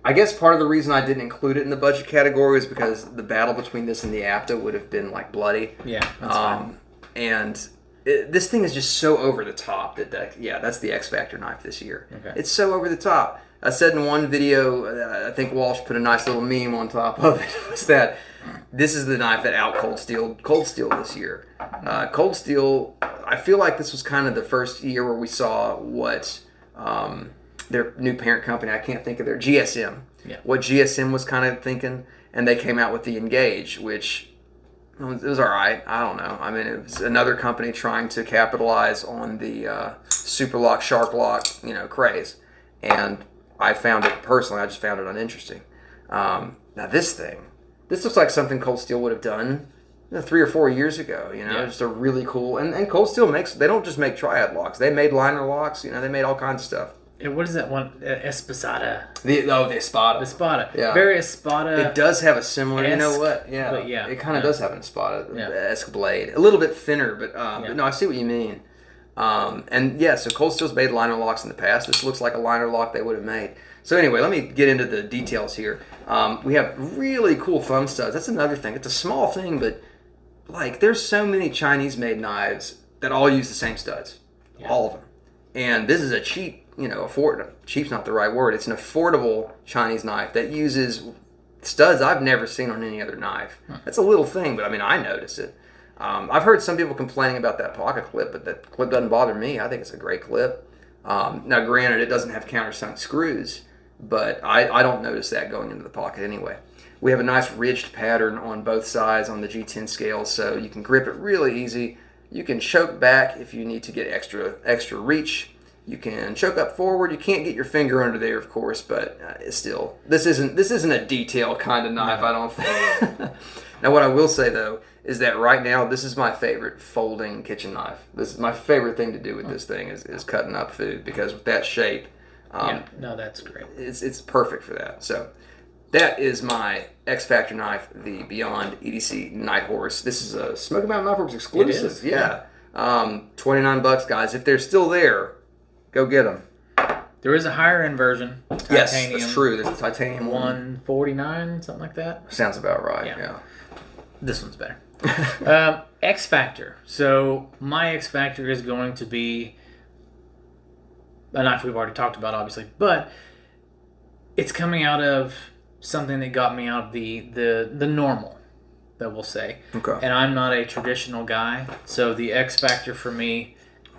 A: I guess part of the reason I didn't include it in the budget category is because the battle between this and the APTA would have been like bloody.
B: Yeah, that's fine.
A: And this thing is just so over the top that's the X Factor knife this year.
B: Okay.
A: It's so over the top. I said in one video, I think Walsh put a nice little meme on top of it, was that this is the knife that out Cold Steel this year. Cold Steel, I feel like this was kind of the first year where we saw what their new parent company, I can't think of their GSM, what GSM was kind of thinking, and they came out with the Engage, which it was all right. I don't know. I mean, it was another company trying to capitalize on the Super Lock, Shark Lock, craze. And I just found it uninteresting. Now this looks like something Cold Steel would have done 3 or 4 years ago. Just a really cool. And Cold Steel they don't just make triad locks. They made liner locks. They made all kinds of stuff.
B: What is that one? Esposada.
A: The Espada.
B: The Espada.
A: Yeah.
B: Very Espada.
A: It does have a similar, you know what? Yeah.
B: But yeah.
A: It kind of does have an Espada-esque blade. A little bit thinner, but no, I see what you mean. So Cold Steel's made liner locks in the past. This looks like a liner lock they would have made. So anyway, let me get into the details here. We have really cool thumb studs. That's another thing. It's a small thing, but there's so many Chinese-made knives that all use the same studs. Yeah. All of them. And this is a cheap, cheap's not the right word. It's an affordable Chinese knife that uses studs I've never seen on any other knife. That's a little thing, but I notice it. I've heard some people complaining about that pocket clip, but that clip doesn't bother me. I think it's a great clip. Now, granted, it doesn't have countersunk screws, but I don't notice that going into the pocket anyway. We have a nice ridged pattern on both sides on the G10 scale, so you can grip it really easy. You can choke back if you need to get extra reach. You can choke up forward. You can't get your finger under there, of course, but still, this isn't a detail kind of knife, I don't think. Now, what I will say, though, is that right now, this is my favorite folding kitchen knife. This is my favorite thing to do with this thing is cutting up food, because with that shape,
B: that's great.
A: It's perfect for that. So that is my X Factor knife, the Beyond EDC Night Horse. This is a Smoky Mountain Knife Works exclusive.
B: It is.
A: Yeah. $29, guys. If they're still there, go get them.
B: There is a higher end version. Titanium,
A: yes, that's true. There's a titanium one.
B: $149, something like that.
A: Sounds about right. Yeah.
B: This one's better. X Factor. So my X Factor is going to be a knife we've already talked about, obviously, but it's coming out of something that got me out of the normal, that we'll say.
A: Okay.
B: And I'm not a traditional guy, so the X Factor for me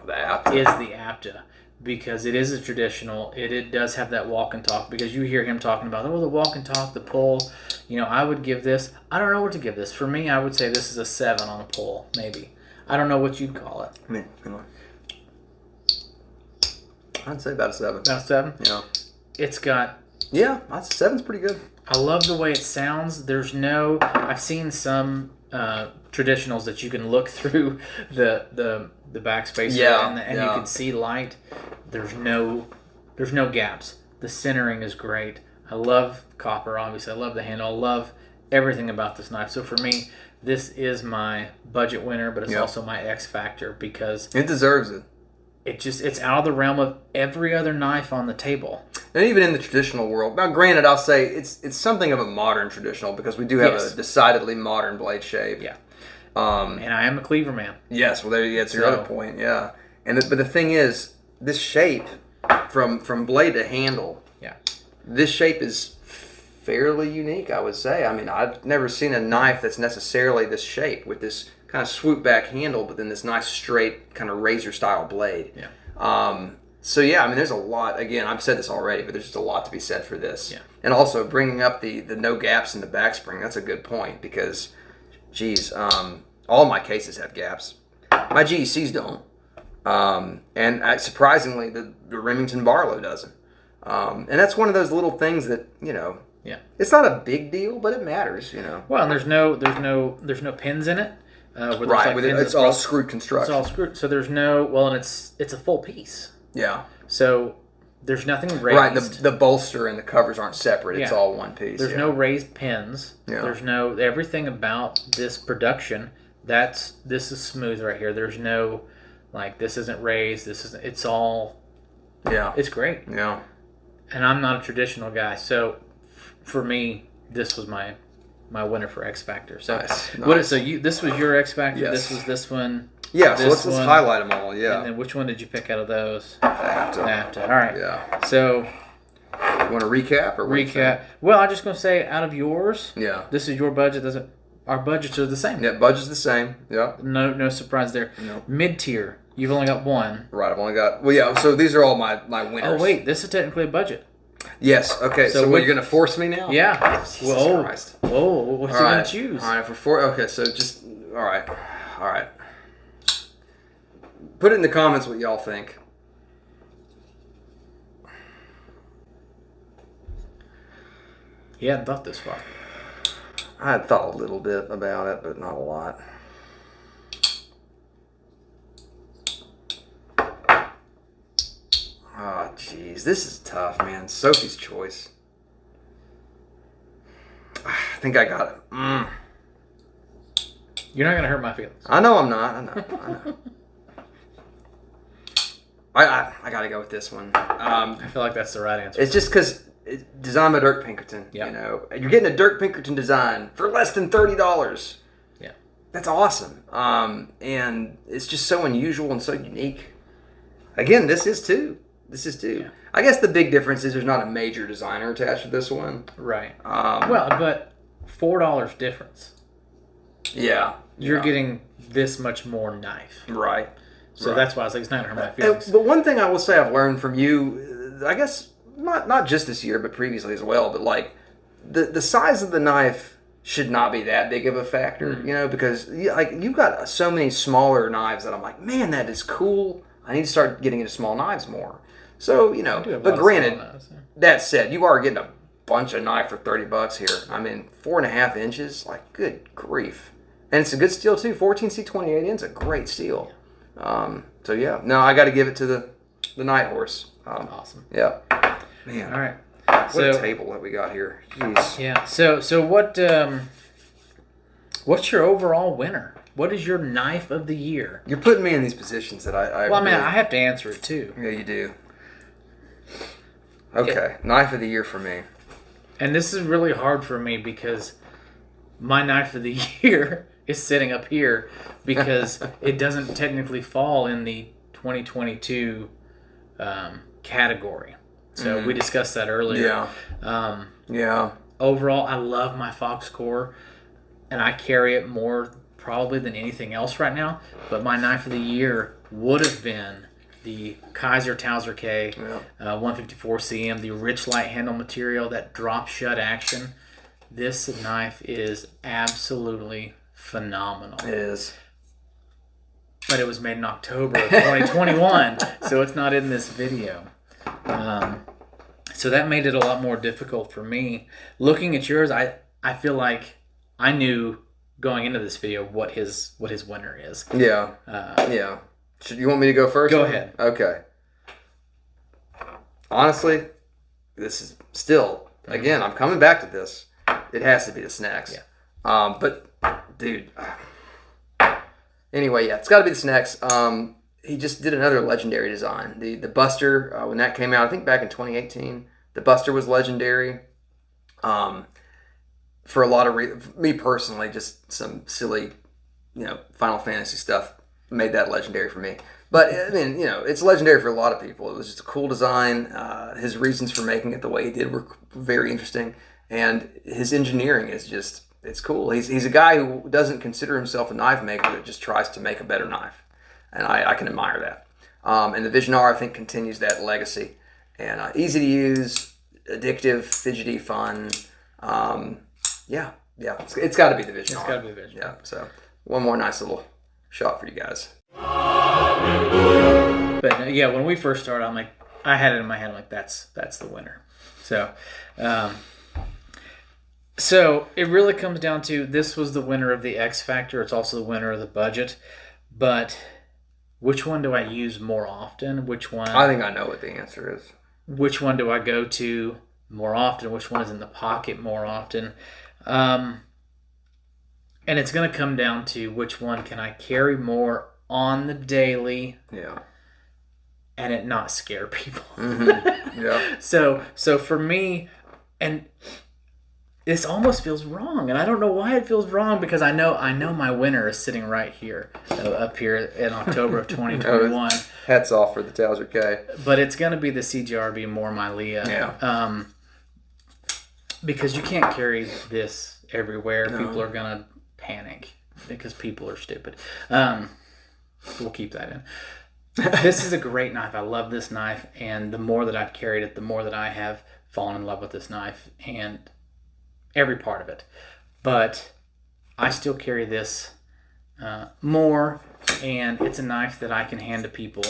B: is the APTA. Because it is a traditional, it does have that walk and talk. Because you hear him talking about, the walk and talk, the pull. I would give this, I don't know what to give this. For me, I would say this is a 7 on a pull, maybe. I don't know what you'd call it.
A: I'd say about a 7.
B: About a 7?
A: Yeah.
B: It's got...
A: Yeah, 7's pretty good.
B: I love the way it sounds. I've seen some traditionals that you can look through the backspacer and you can see light. There's no gaps. The centering is great. I love copper, obviously. I love the handle. I love everything about this knife. So for me, this is my budget winner, but it's also my X Factor, because
A: it deserves it.
B: It's out of the realm of every other knife on the table.
A: And even in the traditional world. Now, granted, I'll say it's something of a modern traditional, because we do have a decidedly modern blade shape.
B: Yeah. And I am a cleaver man.
A: Yes, well, that's your other point, yeah. But the thing is, this shape, from blade to handle, this shape is fairly unique, I would say. I mean, I've never seen a knife that's necessarily this shape, with this kind of swoop back handle, but then this nice straight kind of razor style blade.
B: Yeah.
A: There's a lot. Again, I've said this already, but there's just a lot to be said for this. Yeah. And also bringing up the no gaps in the back spring. That's a good point, because, geez, all my cases have gaps. My GECs don't. And surprisingly, the Remington Barlow doesn't. And that's one of those little things that, it's not a big deal, but it matters,
B: Well, and there's no pins in it.
A: Right, it's all screwed construction.
B: It's all screwed. So there's and it's a full piece.
A: Yeah.
B: So there's nothing raised.
A: Right, the bolster and the covers aren't separate. It's all one piece.
B: There's no raised pins.
A: Yeah.
B: There's everything about this production. This is smooth right here. There's no, this isn't raised. It's all.
A: Yeah.
B: It's great.
A: Yeah.
B: And I'm not a traditional guy, so for me, this was my winner for X Factor. So
A: nice.
B: This was your X Factor.
A: Yes.
B: This was this one.
A: Yeah, so
B: This
A: let's
B: one,
A: highlight them all. Yeah.
B: And then which one did you pick out of those?
A: After.
B: All right.
A: Yeah.
B: So
A: You want to recap or what do you
B: recap. Well, I'm just gonna say out of yours,
A: think? Yeah.
B: this is your budget. Doesn't our budgets are the same?
A: Yeah, budget's the same. Yeah.
B: No surprise there.
A: No.
B: Mid tier, you've only got one.
A: Right, I've only got. Well, yeah. So these are all my winners.
B: Oh wait, this is technically a budget.
A: Yes. Okay.
B: So
A: So,
B: what-
A: you're gonna force me now?
B: Yeah.
A: Jesus
B: Whoa.
A: Christ.
B: Whoa. What's
A: All
B: you
A: right.
B: gonna choose?
A: All right. For four. Okay. So just. All right. All right. Put it in the comments what y'all think.
B: You hadn't thought this far.
A: I had thought a little bit about it, but not a lot. Oh, jeez. This is tough, man. Sophie's Choice. I think I got it.
B: You're not gonna hurt my feelings.
A: I know I'm not. I know. I got to go with this one.
B: I feel like that's the right answer.
A: It's just because it's designed by Dirk Pinkerton.
B: Yeah.
A: You know, you're getting a Dirk Pinkerton design for less than $30.
B: Yeah.
A: That's awesome. And it's just so unusual and so unique. Again, this is too.
B: Yeah.
A: I guess the big difference is there's not a major designer attached to this one.
B: Right.
A: Um,
B: Well, but $4 difference.
A: Yeah.
B: You're
A: yeah.
B: getting this much more knife.
A: Right.
B: So
A: Right.
B: that's why I was like, it's not gonna hurt my feelings.
A: But one thing I will say I've learned from you, I guess not just this year, but previously as well, but like the size of the knife should not be that big of a factor, you know, because like you've got so many smaller knives that I'm like, man, that is cool. I need to start getting into small knives more. So, you know,
B: I do have a
A: but
B: lot of
A: granted,
B: small knives, yeah.
A: that said, you are getting a bunch of knife for $30 here. I mean, 4.5 inches, like good grief. And it's a good steel too. 14C28N is a great steel. So yeah, no, I got to give it to the Night Horse.
B: Awesome.
A: Yeah, man.
B: All right.
A: What a
B: So
A: table that we got here. Jeez.
B: yeah. So what? What's your overall winner? What is your knife of the year?
A: You're putting me in these positions that I
B: Well, I mean,
A: really-
B: I have to answer it too.
A: Yeah, you do. Okay, knife of the year for me.
B: And this is really hard for me because my knife of the year is sitting up here because it doesn't technically fall in the 2022 category. So we discussed that earlier.
A: Yeah. Yeah.
B: Overall, I love my Fox Core, and I carry it more probably than anything else right now. But my knife of the year would have been the Kaiser Towser K 154 CM, the rich light handle material, that drop shut action. This knife is absolutely phenomenal.
A: It is.
B: But it was made in October of 2021, so it's not in this video. So that made it a lot more difficult for me. Looking at yours, I feel like I knew going into this video what his winner is.
A: Yeah. Yeah. Should you want me to go first?
B: Go ahead.
A: Okay. Honestly, this is still, again, I'm coming back to this. It has to be the Snacks.
B: Yeah.
A: But, dude. Anyway, yeah, it's got to be the Snacks. He just did another legendary design. The Buster, when that came out, I think back in 2018, the Buster was legendary. For a lot of me personally, just some silly, Final Fantasy stuff made that legendary for me. But I mean, it's legendary for a lot of people. It was just a cool design. His reasons for making it the way he did were very interesting, and his engineering is just—it's cool. He's a guy who doesn't consider himself a knife maker, but just tries to make a better knife, and I can admire that. And the Vision R, I think, continues that legacy. And easy to use, addictive, fidgety, fun. Yeah, it's got to be the Vision R.
B: It's got to be the Vision.
A: Yeah, so one more nice little shot for you guys.
B: But yeah, when we first started, I had it in my head. I'm like, that's the winner. So it really comes down to, this was the winner of the X Factor. It's also the winner of the budget. But which one do I use more often? Which one?
A: I think I know what the answer is.
B: Which one do I go to more often? Which one is in the pocket more often? And it's going to come down to which one can I carry more on the daily,
A: Yeah.
B: and it not scare people.
A: Yeah.
B: So for me, and this almost feels wrong, and I don't know why it feels wrong because I know my winner is sitting right here, up here in October of 2021.
A: Hats off for the Towser K.
B: But it's gonna be the CGRB More My Leah.
A: Yeah.
B: Because you can't carry this everywhere. No. People are gonna panic because people are stupid. We'll keep that in. This is a great knife. I love this knife, and the more that I've carried it, the more that I have fallen in love with this knife and every part of it. But I still carry this more, and it's a knife that I can hand to people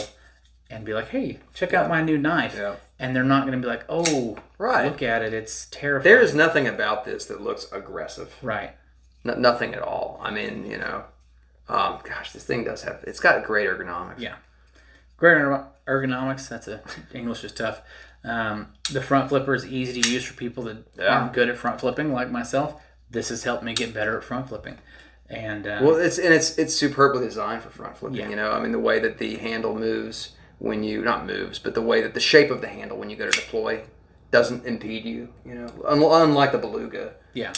B: and be like, hey, check out my new knife. Yeah. And they're not going to be like, oh, look at it. It's terrifying.
A: There is nothing about this that looks aggressive.
B: Right.
A: Nothing at all. I mean, gosh, this thing does have, it's got great ergonomics.
B: Yeah. Great ergonomics. That's English is tough. The front flipper is easy to use for people that aren't good at front flipping, like myself. This has helped me get better at front flipping. And
A: well, it's superbly designed for front flipping. Yeah. I mean, the way that the handle moves when you but the way that the shape of the handle when you go to deploy doesn't impede you. Unlike the Beluga.
B: Yeah.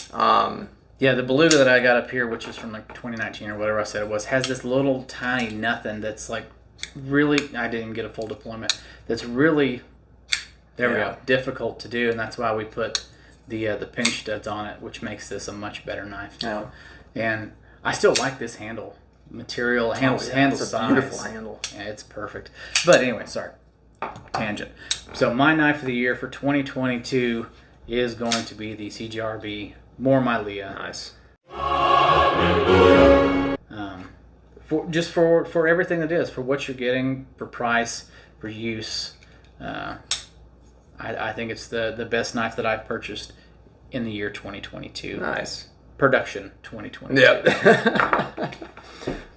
B: Yeah, the Beluga that I got up here, which is from like 2019 or whatever I said it was, has this little tiny nothing that's like really. I didn't get a full deployment. That's really. There we go. Difficult to do, and that's why we put the pinch studs on it, which makes this a much better knife. Too. And I still like this handle material. Handle size.
A: A beautiful handle.
B: Yeah, it's perfect. But anyway, sorry, tangent. So my knife of the year for 2022 is going to be the CGRB More My Leah.
A: Nice.
B: For everything that is, for what you're getting, for price, for use. I think it's the best knife that I've purchased in the year 2022.
A: Nice.
B: Production 2022.
A: Yep.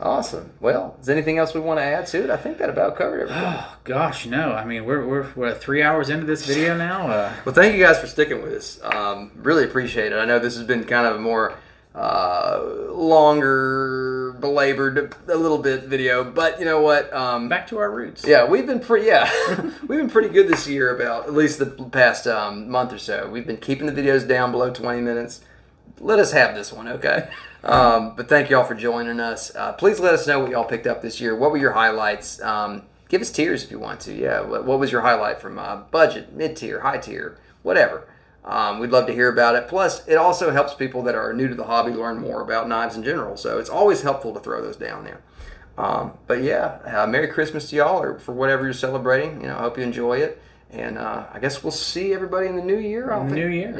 A: Awesome. Well, is there anything else we want to add to it? I think that about covered everything.
B: Oh, gosh, no. I mean, we're 3 hours into this video now.
A: Well, thank you guys for sticking with us. Really appreciate it. I know this has been kind of a more longer, belabored a little bit video, but you know what?
B: Back to our roots.
A: Yeah, we've been pretty good this year about at least the past month or so. We've been keeping the videos down below 20 minutes. Let us have this one, okay? But thank y'all for joining us. Please let us know what y'all picked up this year. What were your highlights? Give us tiers if you want to. Yeah, what was your highlight from budget, mid-tier, high tier, whatever. We'd love to hear about it. Plus, it also helps people that are new to the hobby learn more about knives in general. So it's always helpful to throw those down there. But yeah, Merry Christmas to y'all, or for whatever you're celebrating. I hope you enjoy it. And I guess we'll see everybody in the new year.
B: New year,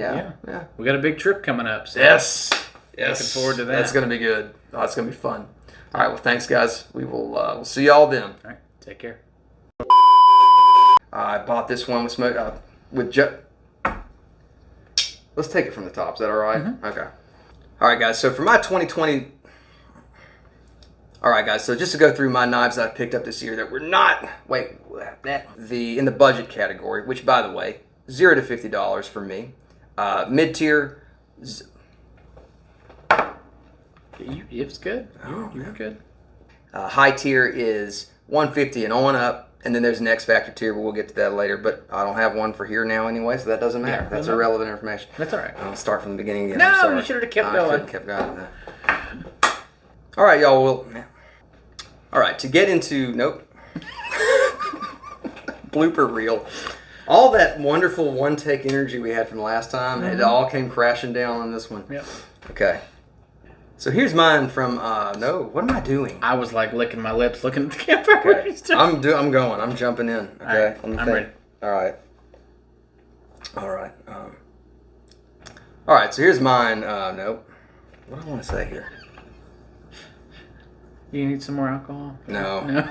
B: yeah. We got a big trip coming up. So
A: yes.
B: Looking forward to that.
A: That's going to be good. Oh, it's going to be fun. All right, well, thanks, guys. We will we'll see y'all then.
B: All right, take care.
A: I bought this one with smoke Let's take it from the top. Is that all right? Mm-hmm. Okay. All right, guys. So for my 2020... All right, guys. So just to go through my knives that I picked up this year that were not... in the budget category, which, by the way, $0 to $50 for me. Mid-tier...
B: It was good. You were good.
A: High tier is $150 and on up. And then there's an X Factor tier, but we'll get to that later. But I don't have one for here now anyway, so that doesn't matter. That's irrelevant information.
B: That's all right.
A: I'll start from the beginning again.
B: No, you should have kept going.
A: I should have kept going. All right, y'all. All right, to get into... Nope. Blooper reel. All that wonderful one-take energy we had from last time, it all came crashing down on this one.
B: Yep.
A: Okay. So here's mine from, what am I doing?
B: I was like licking my lips, looking at the camera.
A: Okay. I'm going. I'm jumping in. Okay.
B: Right. I'm ready.
A: All right. All right. So here's mine. Nope. What do I want to say here?
B: You need some more alcohol?
A: No.